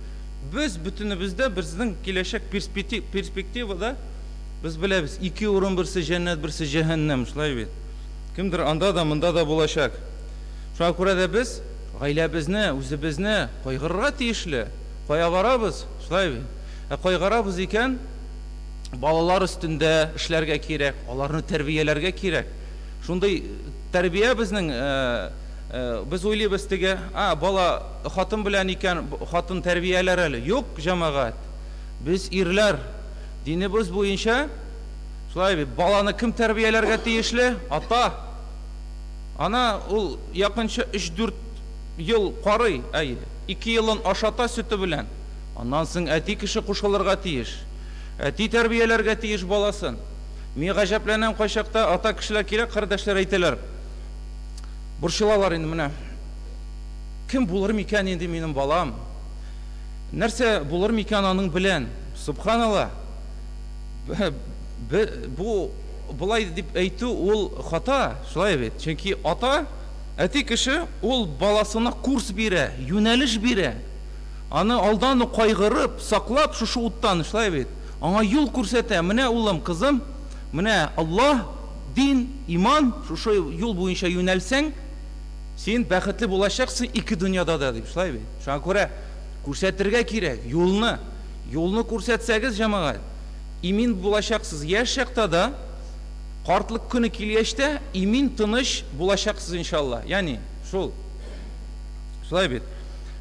[SPEAKER 2] Без бүтенебездә безнең киләчәк перспективада biz bilemiz, iki урын, birisi cennet, birisi cehennem, şulay bit. Kimdir anda da, mında da bulaşak. Şuna күрә дә biz, гаиләбезне, үзебезне кайгырырга тиешле. Кая барабыз? Шулай бит. Кайгырабыз икән, балалар өстендә эшләргә кирәк, аларны тәрбияләргә кирәк. Шундый тәрбия безнең, biz уйлыйбыз теге, бала хатын белән икән, хатын тәрбияләр әле. Юк, җәмәгать. Без ирләр dinimiz буенча, шулай бит, баланы кем тәрбияләргә тиешле? Ата. Ана ул якынча 3-4 ел карый, 2 елын ашата сөте белән. Аннан соң әти кеше кушылырга тиеш. Әти тәрбияләргә тиеш баласын. Мин гаҗәпләнәм кайчакта ата кешеләр кирәк, кардәшләр әйтәләр. Борчылалар инде менә. Кем булыр микән инде минем балам? Нәрсә булыр микән аның белән? Субханалла. Бу булай дип әйтү ул хата, шулай бит. Чөнки ата, әти кеше ул баласына курс бирә, юнәлеш бирә. Аны алдан кайгырып, саклап шушы уттан, шулай бит. Аңа юл күрсәтә. Менә улым, кызым, менә Аллаһ, дин, иман, шушы юл буенча юнәлсәң, син бәхетле булачаксың ике дөньяда да дип, шулай бит. Шуңа күрә күрсәтергә кирәк юлны. Юлны күрсәтсәгез, җәмәгать, имин булачаксыз яшь чакта да, картлык көне килгәчтә имин тыныч булачаксыз иншалла. Ягъни шул. Шулай бит.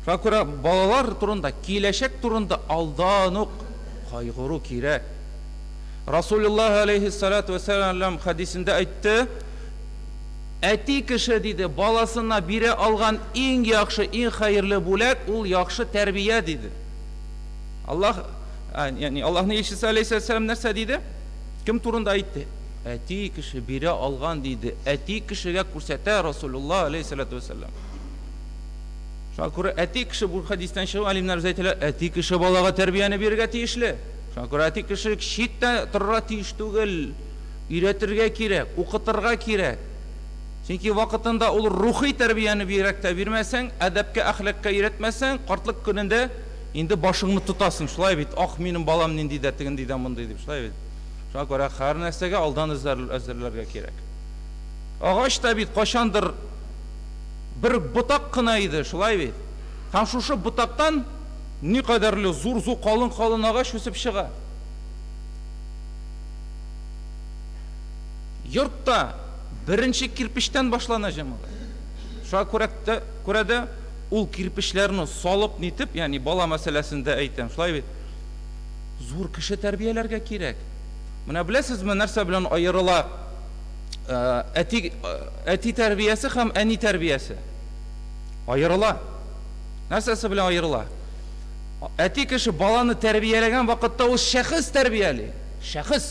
[SPEAKER 2] Шуңа күрә балалар турында, киләчәк турында алдан ук кайгыру кирәк. Расулуллаһ алейхиссалату вассалам хадисендә әйтте: әти кеше диде, баласына бирә алган иң яхшы, иң хәерле бүләк ул яхшы тәрбия диде. Аллаһ, ягъни Аллаһның илчесе алейхиссалам нәрсә диде? Кем турында әйтте? Әти кеше бирә алган диде. Әти кешегә күрсәтә Расулуллаһ алейхиссалату вассалам. Шуңа күрә әти кеше бу хадистан чыгып, алимнар әйтәләр, әти кеше балага тәрбияне бирергә тиешле. Шуңа күрә әти кеше читтә торырга тиеш түгел, өйрәтергә кирәк, укытырга кирәк. Чөнки вакытында ул рухи тәрбияне бирәктә бирмәсәң, әдәпкә, әхлакка өйрәтмәсәң, картлык көнендә инде башыңны тутасың, шулай бит. Ах, минем балам нинди дә тегин диде, мондай дип, шулай бит. Шуңа күрә һәр нәрсәгә алдан әзерләргә кирәк. Агач та бит кашандыр бер ботак кына иде, шулай бит. Һәм шушы ботактан никадәрле зур калын агач үсеп чыга. Йортта беренче кирпичтән башлана җәмәгать. Шуңа күрә дә ул кирпечләрне салып нитеп, ягъни бала мәсьәләсендә әйтәм, шулай бит. Зур кеше тәрбияләргә кирәк. Менә беләсезме, нәрсә белән аерыла әти тәрбиясе һәм әни тәрбиясе? Аерыла. Нәрсәсе белән аерыла? Әти кеше баланы тәрбияләгән вакытта ул шәхес тәрбияли. Шәхес.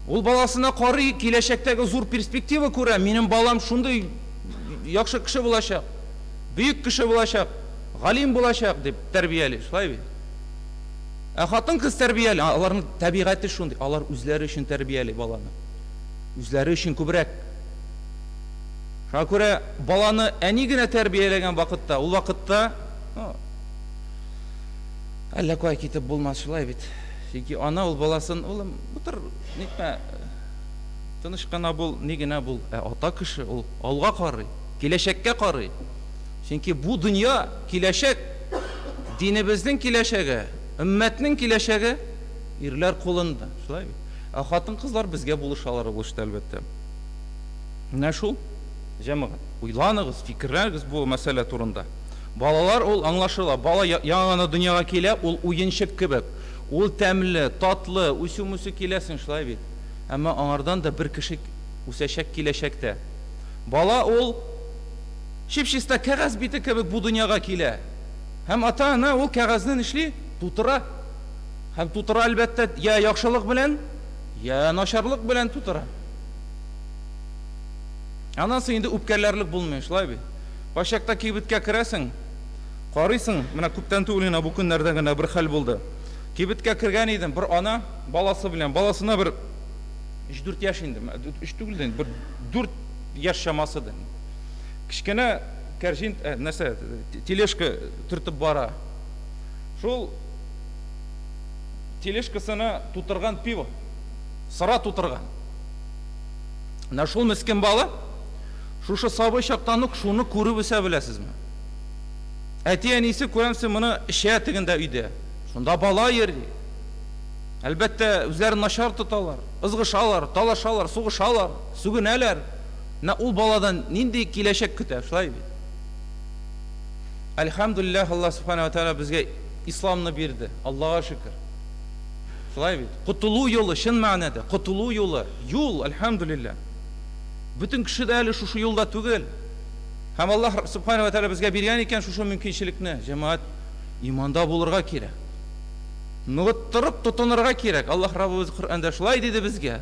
[SPEAKER 2] Ул баласына карый, киләчәктәге зур перспектива күрә. Минем балам шундый яхшы кеше булачак, бөек кеше булачак, галим булачак дип тәрбияли, шулай бит. Хатын кыз тәрбияли, аларның табигате шундый, алар үзләре өчен тәрбияли баланы. Үзләре өчен күбрәк. Шуңа күрә баланы әни генә тәрбияләгән вакытта, ул вакытта әллә кая китеп булмас, шулай бит. Чөнки ана ул баласын, улым, бутыр, нитмә, тыныч кына бул, ни генә бул. Ата кеше ул алга карый, киләчәккә карый. Чөнки бу дөнья, киләчәк, динебезнең киләчәге, өммәтнең киләчәге ирләр кулында, шулай бит. Хатын кызлар безгә булышалар булышты әлбәттә. Менә шул, җәмәгать, уйланыгыз, фикерләрегез бу мәсьәлә турында. Балалар ул аңлашыла. Бала яңа дөньяга килә, ул уенчык кебек. Ул тәмле, татлы, үсү киләсен шулай бит. Әмма аңардан да бер кеше үсәчәк киләчәктә. Бала ул чипчиста кәгазь бите кебек бу дөньяга килә. Һәм ата-ана ул кәгазьне эшли, тутыра. Һәм тутыра әлбәттә я яхшылык белән, я начарлык белән тутыра. Аннан соң инде үпкәләрлек булмый, шулай бит. Башакта кибеткә керәсең, карыйсың, менә күптән түгел генә бу көннәрдә генә бер хәл булды. Кибеткә кергән идем, бер ана баласы белән, баласына бер 3-4 яшь инде, 3 түгел инде, бер 4 яшь чамасыды. Кичкенә кәрҗин, нәрсә, тележка төртеп бара. Шул тележкасына тутырган пиво, сыра тутырган. Менә шул мескен бала шушы сабый чактан ук шуны күреп үсә, беләсезме? Әти-әнисе күрәмсез моны эчә тегендә өйдә. Шунда бала йөри. Әлбәттә үзләрен начар тоталар, ызгышалар, талашалар, сугышалар, сүгенәләр. Менә ул баладан нинди киләчәк көтә, шулай бит. Әлхәмдүлиллаһ, Аллаһ субхана ва тааля безгә исламны бирде. Аллаһка шөкер. Шулай бит. Кутулу юлы, чын мәгънәдә, кутулу юлы, юл, әлхәмдүлиллаһ. Бүтән кеше дә әле шушы юлда түгел. Һәм Аллаһ субхана ва тааля безгә биргән икән шушы мөмкинчелекне. Җәмәгать иманда булырга кирәк. Ныгыттырып тотынырга кирәк. Аллаһ Раббыбыз Коръәндә шулай диде безгә.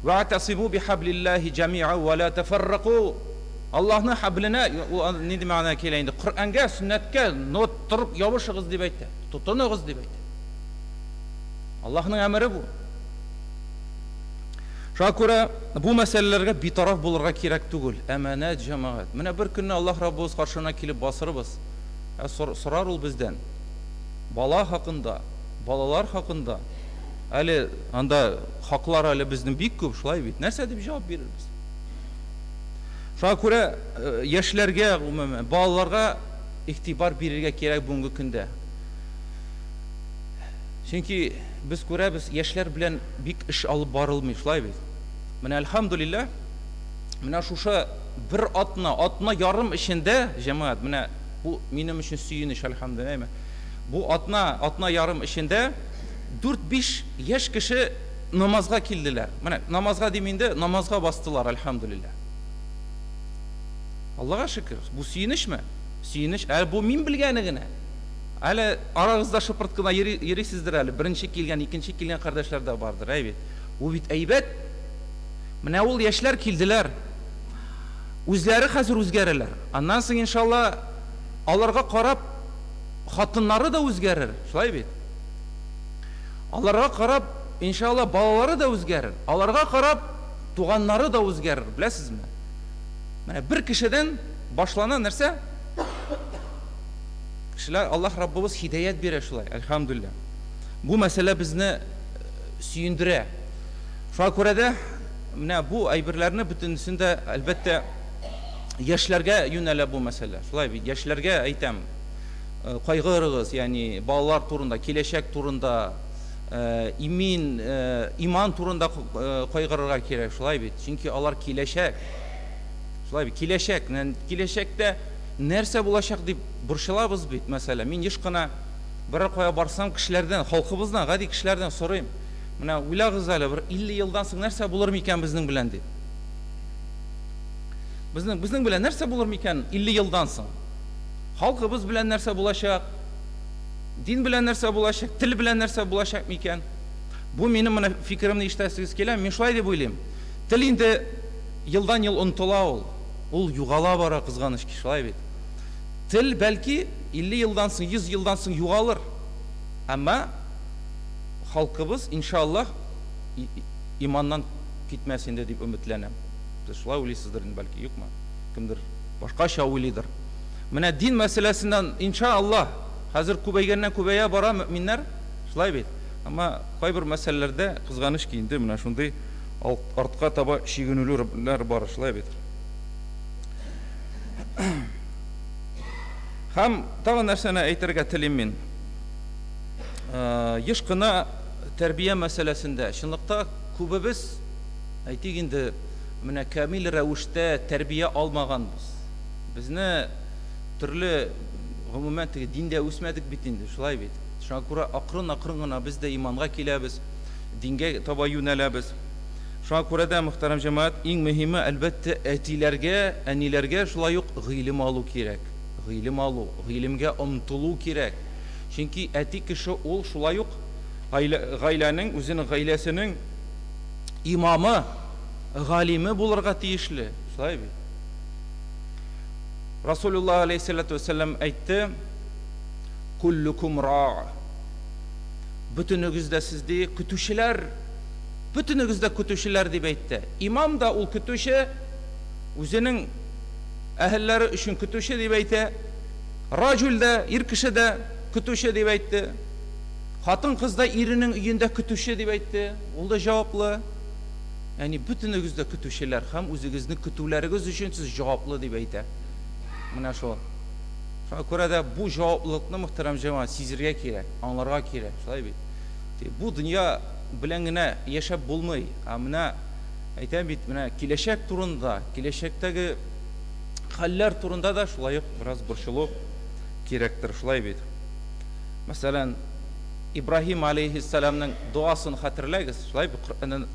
[SPEAKER 2] Вa'тасибу бихаблиллаһи җами'ан ва ла тафаррaqu. Аллаһның хабленә, нинди мәгънә килә инде? Коръәнгә, сөннәткә ныгыттырып ябышыгыз дип әйтә. Тотыныгыз дип әйтә. Аллаһның әмере бу. Шуңа күрә бу мәсьәләләргә битараф булырга кирәк түгел. Әманәт җәмәгать. Менә бер көнне Аллаһ Раббыбыз каршына килеп басырбыз. Сорар ул бездән. Бала хакында, балалар хакында. Әле анда хаклар әле безнең бик күп, шулай бит. Нәрсә дип җавап бирербез? Шуңа күрә яшьләргә, гомумән, балаларга игътибар бирергә кирәк бүгенге көндә. Чөнки без күрәбез, яшьләр белән бик эш алып барылмый, шулай бит. Менә әлхәмдүлиллаһ, менә шушы бер атна ярым эчендә, җәмәгать, менә бу минем өчен сөенеч, әлхәмдүлиллаһ. Бу атна ярым эчендә 4-5 яшь кеше намазга килделәр. Менә намазга димендә, намазга бастылар, әлхәмдүлиллаһ. Аллаһка шөкер. Бу сөенечме? Сөенеч, бу мин белгәне генә. Әле арагызда шыпырт кына йөрисездер әле. Беренче килгән, икенче килгән кардәшләр дә бардыр, әйбит. Бу бит әйбәт. Менә ул яшьләр килделәр. Үзләре хәзер үзгәрәләр. Аннан соң иншалла аларга карап хатыннары да үзгәрер, шулай бит. Аларга карап иншалла балалары да үзгәрер. Аларга карап туганнары да үзгәрер, беләсезме? Менә бер кешедән башлана нәрсә? Кешеләр, Аллаһ Раббыбыз һидаят бирә шулай, әлхәмдүлиллаһ. Бу мәсьәлә безне сөендерә. Шуңа күрә дә менә бу әйберләрне бөтенсендә әлбәттә яшьләргә юнәлә бу мәсьәлә. Шулай бит, яшьләргә әйтәм, кайгырыгыз, ягъни балалар турында, киләчәк турында, иман турында кайгырырга кирәк, шулай бит. Чөнки алар киләчәк. Шулай бит, киләчәктә нәрсә булачак дип борчылабыз бит, мәсәлән. Мин еш кына бер кая барсам, кешеләрдән, халкыбыздан, гади кешеләрдән сорыйм. Менә уйлагыз әле, бер 50 елдан соң нәрсә булыр микән безнең белән дип. Безнең белән нәрсә булыр микән 50 елдан соң? Халкыбыз белән нәрсә булачак? Дин белән нәрсә булачак? Тел белән нәрсә булачак микән? Бу минем менә фикеремне ишетәсегез килә, мин шулай дип уйлыйм. Тел инде елдан ел онытыла ул. Ул югала бара, кызганыч ки, шулай бит. Тел бәлки 50 елдан соң, 100 елдан соң югалыр. Әмма халкыбыз иншаллах иманнан китмәс инде дип өметләнәм. Шулай уйлыйсыздыр инде бәлки, юкмы? Кемдер башкача уйлыйдыр. Менә дин мәсьәләсеннән иншаллах хәзер күбәйгәннән күбәя бара мөэминнәр, шулай бит. Әмма кайбер мәсьәләләрдә кызганыч ки инде менә шундый артка таба шигенүләр бар, шулай бит. Һәм тагын нәрсәне әйтергә телим мин. Еш кына тәрбия мәсьәләсендә чынлыкта күбебез әйтик инде менә камил рәвештә тәрбия алмаганбыз. Безне төрле гомумән диндә үсмәдек бит инде, шулай бит. Шуңа күрә акрын гына без дә иманга киләбез, дингә таба юнәләбез. Шуңа күрә дә, мөхтәрәм җәмәгать, иң мөһиме әлбәттә әтиләргә, әниләргә шулай ук гыйлем алу кирәк. Гыйлем алу, гыйлемгә омтылу кирәк. Чөнки әти кеше ул шулай ук гаиләнең, үзенең гаиләсенең имамы, галиме булырга тиешле. Шулай бит. Расулуллаһ алейһиссалату вассалам әйтте: "Куллукум ра". Бөтенегез дә сездә көтүчеләр, бөтенегез дә көтүчеләр дип әйтте. Имам да ул көтүче, үзенең әһелләре өчен көтүче дип әйтә. Раҗул да, ир кеше дә көтүче дип әйтте. Хатын кыз да иренең өендә көтүче дип әйтте. Ул да җаваплы. Яни бөтенегез дә көтүчеләр һәм үзегезнең көтүләрегез өчен сез җаваплы дип әйтә. Менә шул. Шуңа күрә дә бу җаваплылыкны, мөхтәрәм җәмәгать, сизергә кирәк, аңларга кирәк. Шулай бит. Бу дөнья белән генә яшәп булмый. Менә әйтәм бит, менә киләчәк турында, киләчәктәге хәлләр турында да шулай ук бераз борчылу кирәктер. Шулай бит. Мәсәлән, Ибраһим алейһиссаламның дуасын хәтерләгез. Шулай бит,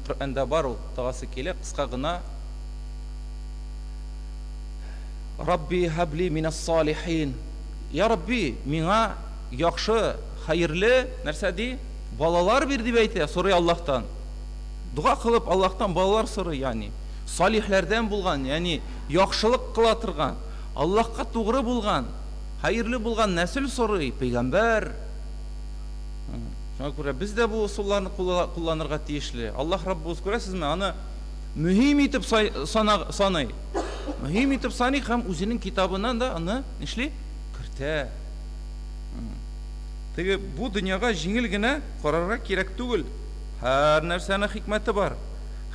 [SPEAKER 2] Коръәндә бар ул дуасы килә, кыска гына: Рабби хабли минас салихин. Я Рабби, миңа яхшы, хәерле нәрсә ди? Балалар бир дип әйтә, сорый Аллаһтан. Дуа кылып Аллаһтан балалар сорый, яни салихләрдән булган, яни яхшылык кыла торган, Аллаһка тугры булган, хәерле булган нәсел сорый, пәйгамбәр. Шуңа күрә без дә бу усулларны кулланырга тиешле. Аллаһ Раббыбыз, күрәсезме, аны мөһим итеп саный. Мөһим итеп саный һәм үзенең китабыннан да аны нишли кертә. Теге бу дөньяга җиңел генә карарга кирәк түгел. Һәр нәрсәнең хикмәте бар.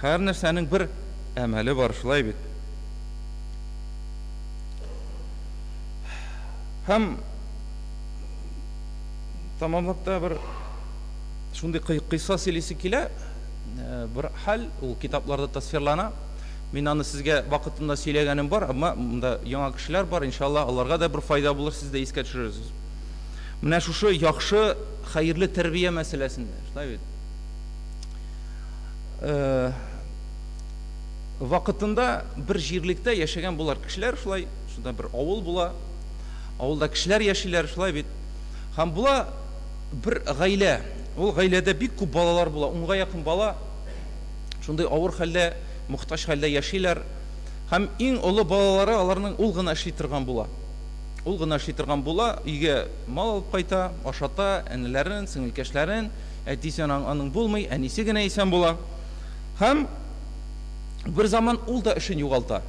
[SPEAKER 2] Һәр нәрсәнең бер әмәле бар, шулай бит. Һәм тамамлап та бер шундый кыйса сөйлисе килә. Бер хәл ул китапларда тасвирлана. Мин аны сезгә вакытында сөйләгәнем бар, әмма монда яңа кешеләр бар, иншалла, аларга да бер файда булыр, сез дә искә төшерерсез. Менә шушы яхшы, хәерле тәрбия мәсьәләсендә, шулай бит. Вакытында бер җирлектә яшәгән булар кешеләр, шулай, шунда бер авыл була. Авылда кешеләр яшиләр, шулай бит. Һәм була бер гаилә. Ул гаиләдә бик күп балалар була, 10-га якын бала. Шундай авыр хәлдә, мохтаҗ хәлдә яшиләр. Һәм иң олы балалары аларның ул гына эшли торган була. Ул гына эшли торган була, өйгә мал алып кайта, ашата, әниләрен, сеңелкәшләрен, әтисе аның булмый, әнисе генә исән була. Һәм бер заман ул да эшен югалта.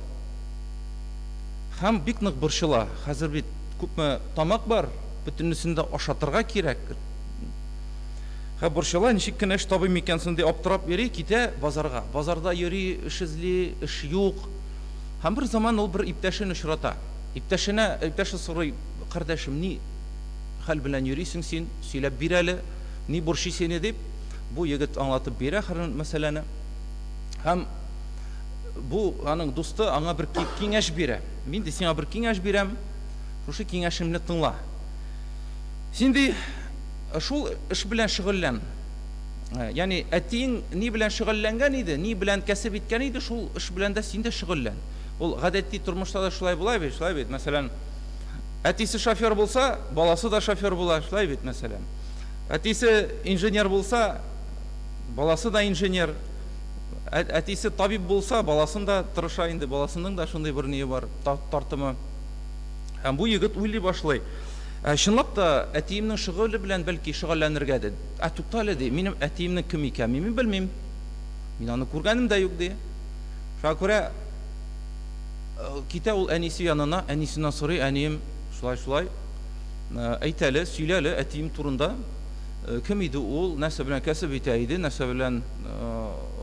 [SPEAKER 2] Һәм бик нык борчыла. Хәзер бит күпме тамак бар, бөтенесен дә ашатырга кирәк. Һәм борчыла, ничек кенә эш табыйм икәнсен дип аптырап йөри, китә базарга. Базарда йөри, эш эзли, эш юк. Һәм бер заман ул бер иптәшен очрата. Иптәше сорый: "Кардәшем, ни хәл белән йөрисең син? Сөйләп бир әле, ни борчый сине?" дип, бу егет аңлатып бирә һәр мәсьәләне. Һәм бу аның дусты аңа бер киңәш бирә. Мин дә сиңа бер киңәш бирәм, шушы киңәшемне тыңла. Син ди шул эш белән шөгыльлән. Яни әтиң ни белән шөгыльләнгән иде, ни белән кәсеп иткән иде, шул эш белән дә син дә шөгыльлән. Ул гадәти тормышта да шулай була бит, шулай бит. Мәсәлән, әтисе шофер булса, баласы да шофер була, шулай бит, мәсәлән. Әтисе инженер булса, баласы да инженер. Әтисе табиб булса, баласын да тырыша инде, баласының да шундый бер ние бар, тартымы. Һәм бу егет уйлый башлый. Чынлап та әтиемнең шөгыле белән бәлки шөгыльләнергә ди. Туктале ди, минем әтиемнең кем икәнен мин белмим. Мин аны күргәнем дә юк ди. Шуңа күрә китә ул әнисе янына, әнисеннән сорый: "Әнием, шулай, әйт әле, сөйлә әле әтием турында. Кем иде ул, нәрсә белән кәсеп итә иде, нәрсә белән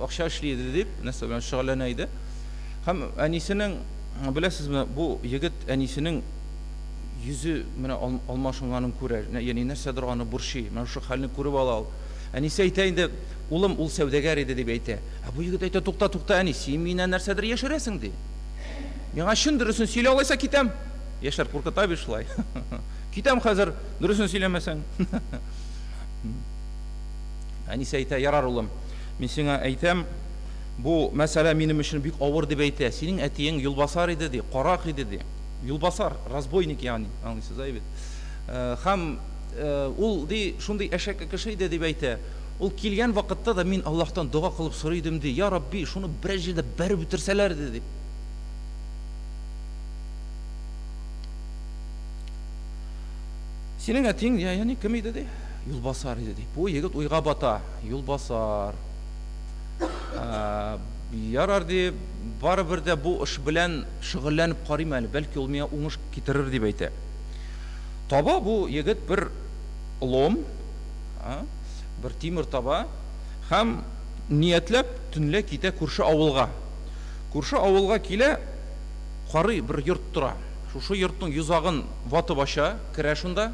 [SPEAKER 2] акча эшли иде" дип, нәрсә белән шөгыльләнә иде. Һәм әнисенең, беләсезме, бу егет әнисенең йөзе менә алмашынганын күрә, яни нәрсәдер аны борчый. Менә шушы хәлне күреп ала ул. Әнисе әйтә инде, улым ул сәүдәгәр иде дип әйтә. Бу егет әйтә, тукта, әни, син миннән нәрсәдер яшерәсең ди. Миңа чын дөресен сөйлә, алайса китәм. Яшәр куркыта бит шулай. Китәм хәзер, дөресен сөйләмәсәң. Әнисе әйтә, ярар улым, мин сиңа әйтәм, бу мәсьәлә минем өчен бик авыр дип әйтә. Синең әтиең юлбасар иде ди, карак иде ди. Юлбасар, разбойник ягъни, аңлыйсыз бит. Һәм ул ди шундый әшәке кеше иде дип әйтә. Ул килгән вакытта да мин Аллаһтан дуа кылып сорый идем ди, я Рабби, шуны бер җирдә бәреп бетерсәләр ди. Синең әтиң, яни кем иде ди? Юлбасар иде ди. Бу егет уйга бата, юлбасар. Ярар ди, барыбер дә бу эш белән шөгыльләнеп карыйм әле, бәлки ул миңа уңыш китерер дип әйтә. Таба бу егет бер лом, бер тимер таба, һәм ниятләп төнлә китә күрше авылга. Күрше авылга килә, карый бер йорт тора. Шушы йортның йозагын ватып аша, керә шунда.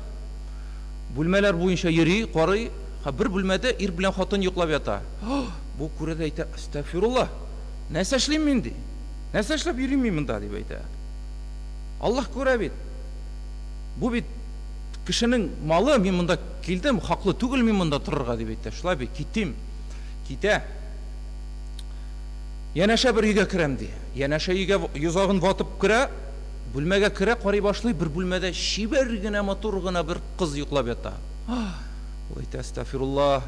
[SPEAKER 2] Бүлмәләр буенча йөри, карый, бер бүлмәдә ир белән хатын йоклап ята. Бу күрәдә әйтә, астагфирулла. Нәрсә эшлим мин ди? Нәрсә эшләп йөрим мин монда дип әйтә. Аллаһ күрә бит. Бу бит кешенең малы, мин монда килдем, хаклы түгел мин монда торырга дип әйтә. Шулай бит, китим. Китә. Янәшә бер өйгә керәм ди. Янәшә өйгә йозагын ватып керә, бүлмәгә керә, карый башлый, бер бүлмәдә шибәр генә, матур гына бер кыз йоклап ята. Ул әйтә, астагфирулла.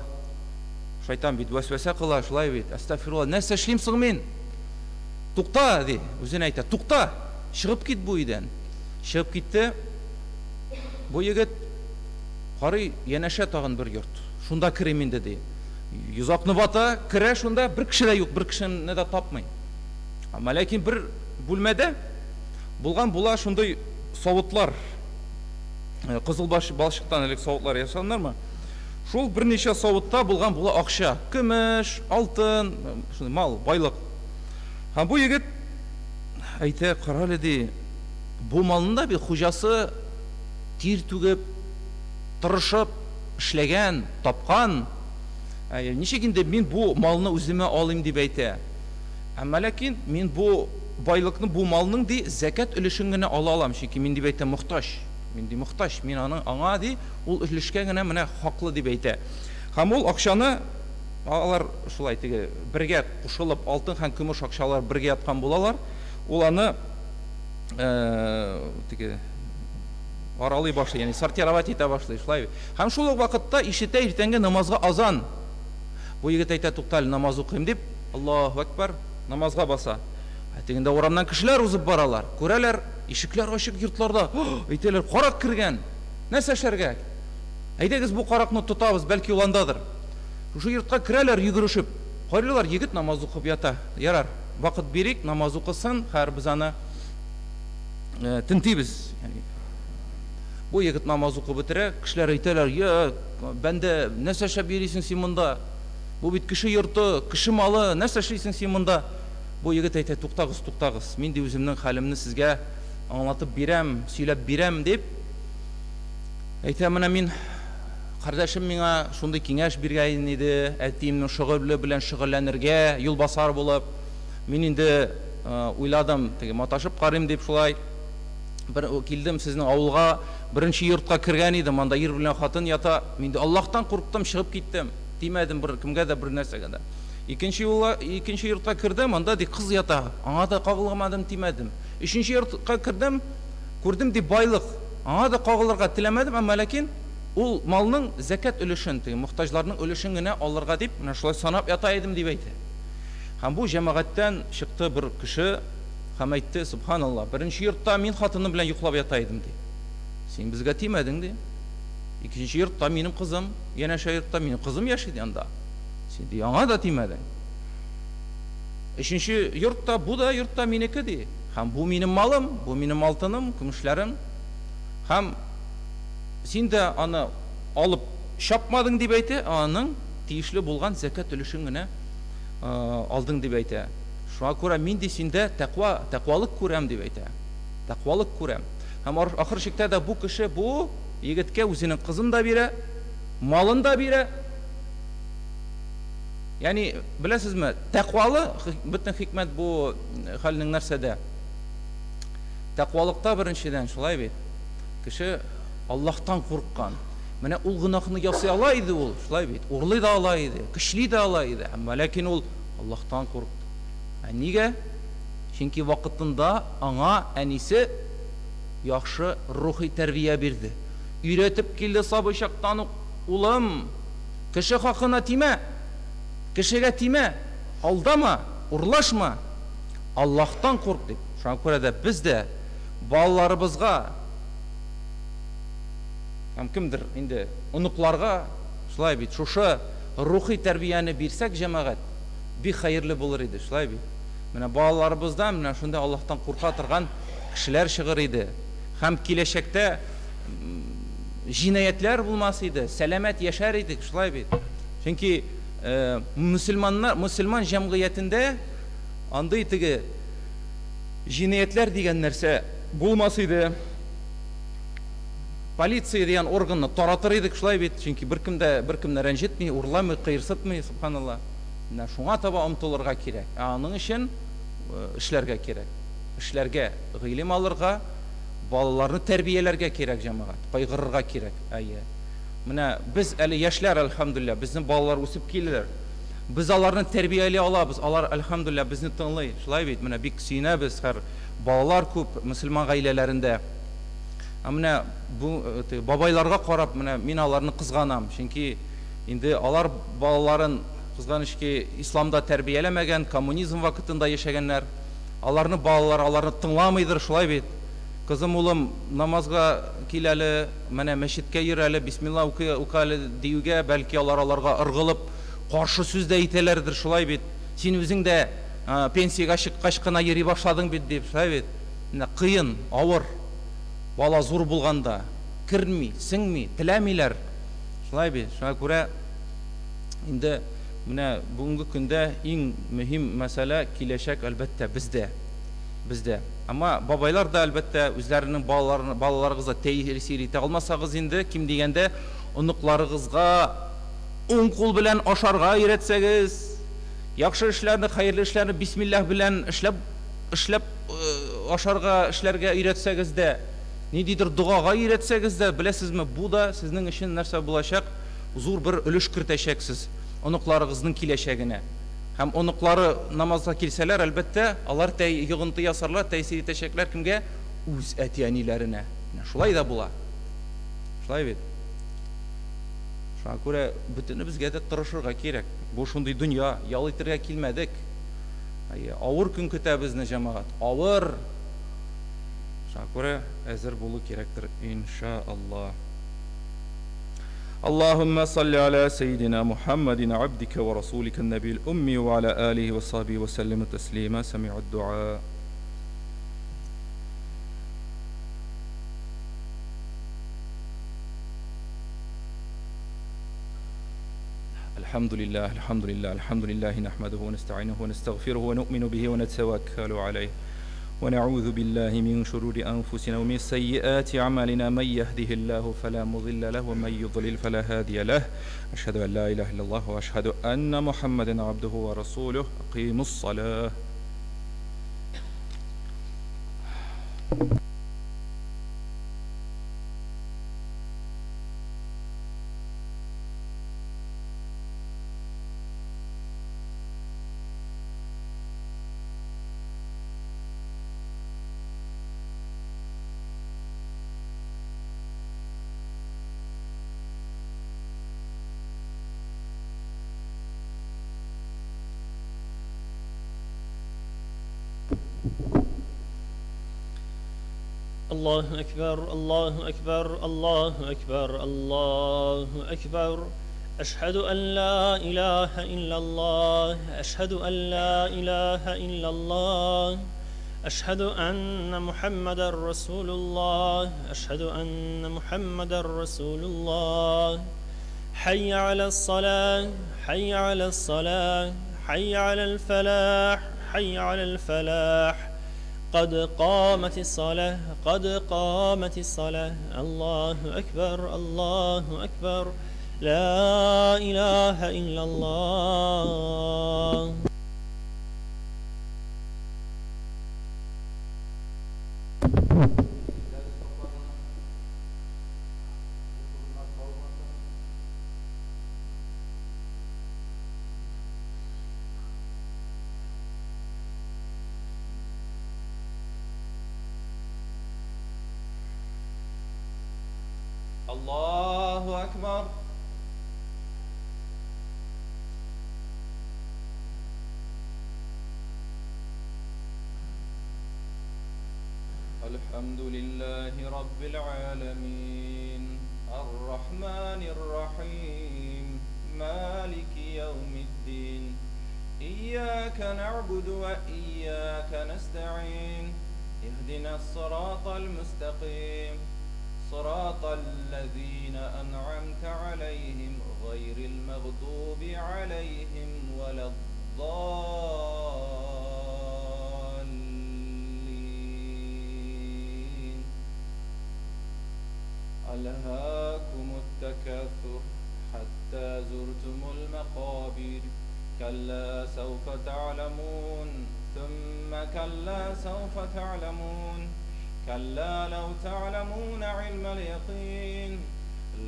[SPEAKER 2] Шайтан бит вәсвәсә кыла, шулай бит. Астагфирулла, нәрсә эшлим соң мин? Тукта ди, үзенә әйтә, тукта, чыгып кит бу өйдән. Чыгып китте. Бу егет карый, янәшә тагын бер йорт. Шунда керим инде ди. Йозакны вата, керә шунда, бер кеше дә юк, бер кешене дә тапмый. Ләкин бер бүлмәдә булган була шундай савытлар. Кызыл балчыктан элек савытлар ясаганнармы? Шул берничә савытта булган була акча, көмеш, алтын, шундый мал, байлык. Һәм бу егет әйтә, карале ди, бу малында бит хуҗасы тир түгеп, тырышып, эшләгән, тапкан. Ничек инде мин бу малны үземә алыйм дип әйтә. Ләкин мин бу байлыкны, бу малның ди закат өлешен генә ала алам, чөнки мин дип әйтә мохтаҗ. Мин ди мохтаҗ, мин аңа ди ул өлешкә генә менә хаклы дип әйтә. Һәм ул акчаны алар шулай теге бергә кушылып, алтын һәм көмеш акчалар бергә яткан булалар. Ул аны теге аралый башлый, яни сортировать итә башлый, шулай. Һәм шул ук вакытта ишетә иртәнге намазга азан. Бу егет әйтә, тукталь, намаз укыйм дип, Аллаһу акбар, намазга баса. Тегендә урамнан кешеләр узып баралар. Күрәләр, ишекләр ачык йортларда. Әйтәләр, карак кергән. Нәрсә эшләргә? Әйдәгез бу каракны тотабыз, бәлки ул андадыр. Шушы йортка керәләр йөгерешеп. Карыйлар, егет намаз укып ята. Ярар, вакыт бирик, намаз укысын, һәр без аны тинтибез. Бу егет намаз укып бетерә, кешеләр әйтәләр, "Я, бәндә, нәрсә эшләп йөрисең син монда? Бу бит кеше йорты, кеше малы, нәрсә эшлисең син монда?" Бу егет әйтә, туктагыз, туктагыз. Мин ди үземнең хәлемне сезгә аңлатып бирәм, сөйләп бирәм дип. Әйтә, менә мин кардәшем миңа шундый киңәш биргән иде, әтиемнең шөгыле белән шөгыльләнергә, юлбасар булып. Мин инде уйладым, теге маташып карыйм дип шулай. Бер килдем сезнең авылга, беренче йортка кергән идем, анда ир белән хатын ята. Мин дә Аллаһтан курыктым, чыгып киттем. Тимәдем бер кемгә дә, бер нәрсәгә дә. Икенче йортка кирдем, анда ди кыз ята. Аңа да кагылмадым, тимәдем. Өченче йортка кирдем, күрдем ди байлык. Аңа да кагылырга теләмәдем, ләкин ул малның закат өлешен, теге мохтаҗларның өлешен генә алырга дип, менә шулай санап ята идем дип әйтә. Һәм бу җәмәгатьтән чыкты бер кеше, һәм әйтте, субханалла, беренче йортта мин хатыным белән йоклап ята идем ди. Син безгә тимәдең ди. Икенче йортта минем кызым, янәшә йортта минем кызым яши ди анда. Син ди аңа да тимәдең. Өченче йортта, бу да йортта минеке ди. Һәм бу минем малым, бу минем алтыным, көмешләрем. Һәм син дә аны алып чапмадың дип әйтә, аның тиешле булган закат өлешен генә алдың дип әйтә. Шуңа күрә мин ди синдә тәкъвалык күрәм дип әйтә. Тәкъвалык күрәм. Һәм ахыр чиктә дә бу кеше бу егеткә үзенең кызын да бирә, малын да бирә. Yani bilesizmi, taqvалы bütün hikmet bu halning narsada. Taqvalıkta birinçiden şulay bit. Kişi Allah'tan korkkan. Mene ul günahını yasay alaydı ul, şulay bit. Urly da alaydı, kişli da alaydı. Ama lakin ul Allah'tan korktu. Niye? Çünkü vakitinde ana enisi yaxşı ruhi terbiye berdi. Üretip kildi sabışaktan ulum, kişi hakkına time, kişiye time, aldama, urlaşma. Allah'tan kork deyip. Şuna göre de biz de balalarımızga kimdir indi unuklarga şulay bit şuşa ruhi terbiyeni birsek cemaat bir hayırlı bulur idi şulay bit. Mene balalarımızdan mene şunda Allah'tan korka turgan kişiler çıgır idi. Hem kileşekte jinayetler bulmasıydı, selamet yaşar idik şulay bit. Çünkü Müslüman cemiyetinde andı tigi jinayetler diyen nerse bulmasıydı. Politsiya diyen organı taratır idik şulay bit. Çünkü bir kimde rencitmeyi, urlamay, kıyırsıtmay subhanallah. Şuna taba umtulurga kirek. Anın için işlerge kirek. İşlerge, ilim alırga, balalarını terbiyelerge kirek cemaat. Kaygırırga kirek. Mine biz eli yaşlar elhamdülillah bizim balalar usip kilirler. Biz alarını terbiyeli alabız. Alar elhamdülillah bizni tınlay. Şulay bit. Mine bik sine biz her balalar köp Müslüman ailelerinde. Amına bu babaylarga qarab mine min alarını kızganam. Çünkü indi alar balaların kızganış ki İslamda terbiyelemegen, komünizm vakitinde yaşaganlar, alarını balalar alarını tınlamaydır şulay bit. Kızım ulum namazga kileli, mene meşitke yireli, bismillah ukalı diyuge, belki alarga ırgılıp, karşı söz de itelerdir şulay bit. Sen özün de pensiyaga çıkkaşkına yeri başladın bit deyip şulay bit. Kıyın, ağır. Bala zor bulganda, kirmi, singmi, tilemiler. Şulay bit. Şuna göre indi mine bugünkü günde en mühim mesele kileşek elbette bizde. Ama babaylar da elbette özlerinin balalarınıza tesir ite almasagız indi kim degende unuklarınızga on kul bilen aşarga öğretseniz, yaxşı işlerini, hayırlı işlerini bismillah bilen işlep aşarga işlerge öğretseniz de, nedidir duaga öğretseniz de, bilesizmi bu da sizin için nerse bulaşak, zor bir ölüş kirteşeksiz onuklarınızın kileşegine. Hem onukları namazda kilseler elbette alar yığıntı yasarlar, tesir etecekler kimge? Uz etiyanilerine. Şulay da bula. Şulay bit. Şuna göre bütünü bizge de tırışırga kerek. Bu şunday dünya yalıtırga kilmedik. Ağır gün küte bizni cemaat. Ağır. Şuna göre ezir bulu kerektir inşallah. اللهم صل على سيدنا محمد عبدك ورسولك النبي الأمي وعلى آله وصحبه وسلم تسليما سمع الدعاء الحمد لله نحمده ونستعينه ونستغفره ونؤمن به ونتوكل عليه ونعوذ بالله من شرور أنفسنا ومن سيئات أعمالنا من يهده الله فلا مضل له ومن يضلل فلا هادي له أشهد أن لا إله إلا الله وأشهد أن محمدا عبده ورسوله أقيموا الصلاة
[SPEAKER 1] الله أكبر الله أكبر الله أكبر الله أكبر أشهد أن لا إله إلا الله أشهد أن لا إله إلا الله أشهد أن محمدا رسول الله أشهد أن محمدا رسول الله حي على الصلاة حي على الصلاة حي على الفلاح حي على الفلاح قد قامت الصلاة قد قامت الصلاة الله أكبر الله أكبر لا إله إلا الله.
[SPEAKER 2] الله أكبر. الحمد لله رب العالمين الرحمن الرحيم مالك يوم الدين إياك نعبد وإياك نستعين اهدنا الصراط المستقيم صراط الذين أنعمت عليهم غير المغضوب عليهم ولا الضالين. ألهاكم التكاثر حتى زرتم المقابر كلا سوف تعلمون ثم كلا سوف تعلمون كلا لو تعلمون علم اليقين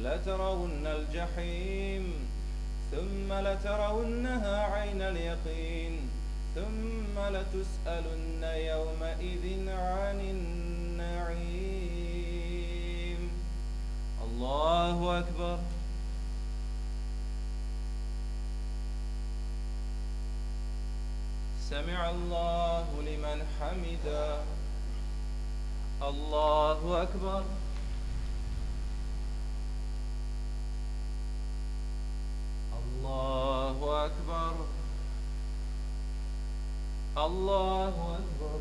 [SPEAKER 2] لترون الجحيم ثم لترونها عين اليقين ثم لتسألن يومئذ عن النعيم. الله أكبر. سمع الله لمن حمده. الله أكبر. الله أكبر. الله أكبر.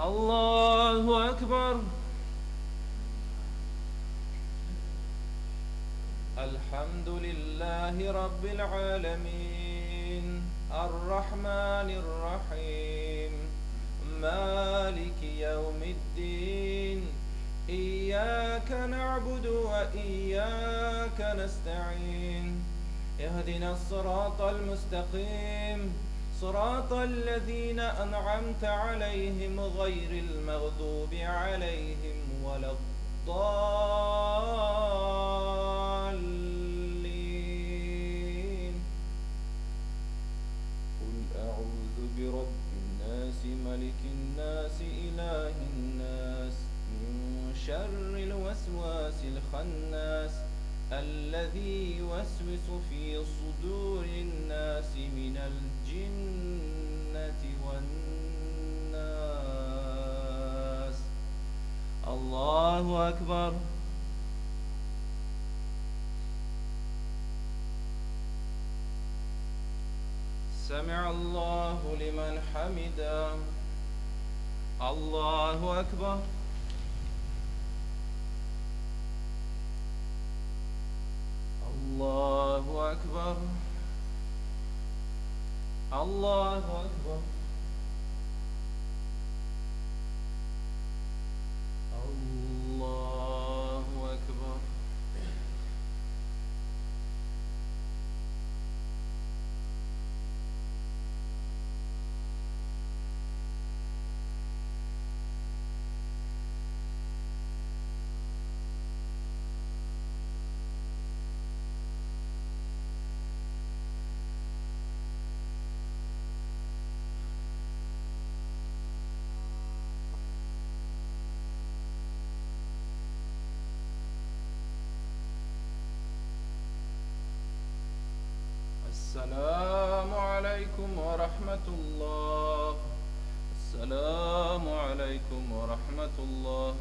[SPEAKER 2] الله أكبر. الحمد لله رب العالمين الرحمن الرحيم مالك يوم الدين إياك نعبد وإياك نستعين اهدنا الصراط المستقيم صراط الذين أنعمت عليهم غير المغضوب عليهم ولا الضالين. قل أعوذ برب الناس ملك الناس إله الناس من شر الوسواس الخناس الذي يوسوس في صدور الناس من الجنة والناس. الله أكبر. سمع الله لمن حمده. الله أكبر. الله أكبر. الله أكبر. الله أكبر. السلام عليكم ورحمة الله. السلام عليكم ورحمة الله.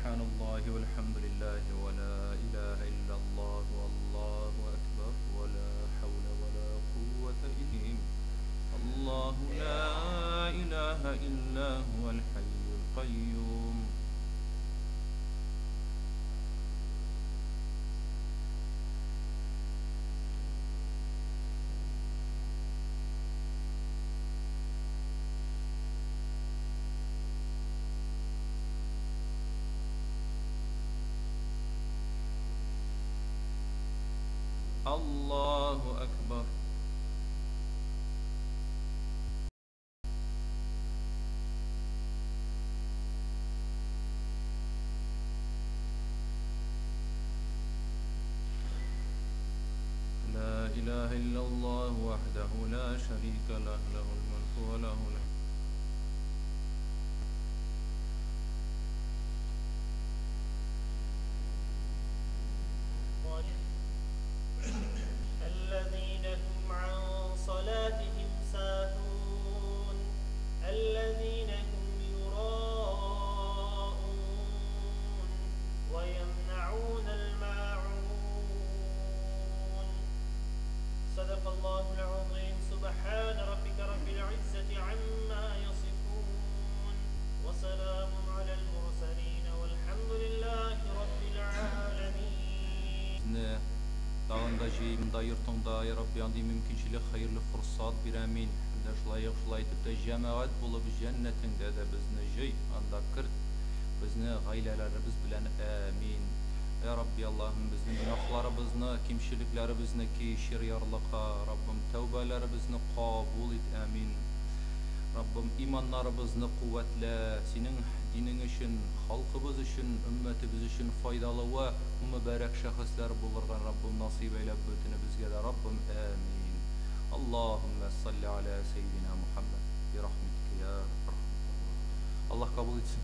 [SPEAKER 2] سبحان الله والحمد لله ولا إله إلا الله والله أكبر ولا حول ولا قوة إلا بالله. الله لا إله إلا هو الحي القيوم. الله أكبر. لا إله إلا الله وحده لا شريك له، له الملك وله الحمد.
[SPEAKER 1] الذين هم عن صلاتهم ساهون الذين هم يراءون ويمنعون الماعون. صدق الله العظيم. سبحان ربك رب العزة عما يصفون وسلام على المرسلين والحمد لله رب العالمين.
[SPEAKER 2] Dağında jeyimda yurtunda ya Rabbi andi mümkünçilik hayırlı fırsat bir amin. Hamda şulayık şulaytıp da cemaat bulup cennetinde de bizni jey anda kırt. Bizni gaylelerimiz bilen amin. Ya Rabbi Allah'ım bizni günahlarımızı, kimşiliklerimizni ki şiryarlığa Rabbim tevbelerimizni kabul et amin. Rabbim imanlarımızı kuvvetle senin dinin için, halkımız için, ümmetimiz için faydalı ve mübarek şahıslar bulurgan Rabbim nasip eyle bütünü bizge de Rabbim amin. Allahümme salli ala seyyidina Muhammed bi rahmetike ya rahmetullah. Allah kabul etsin.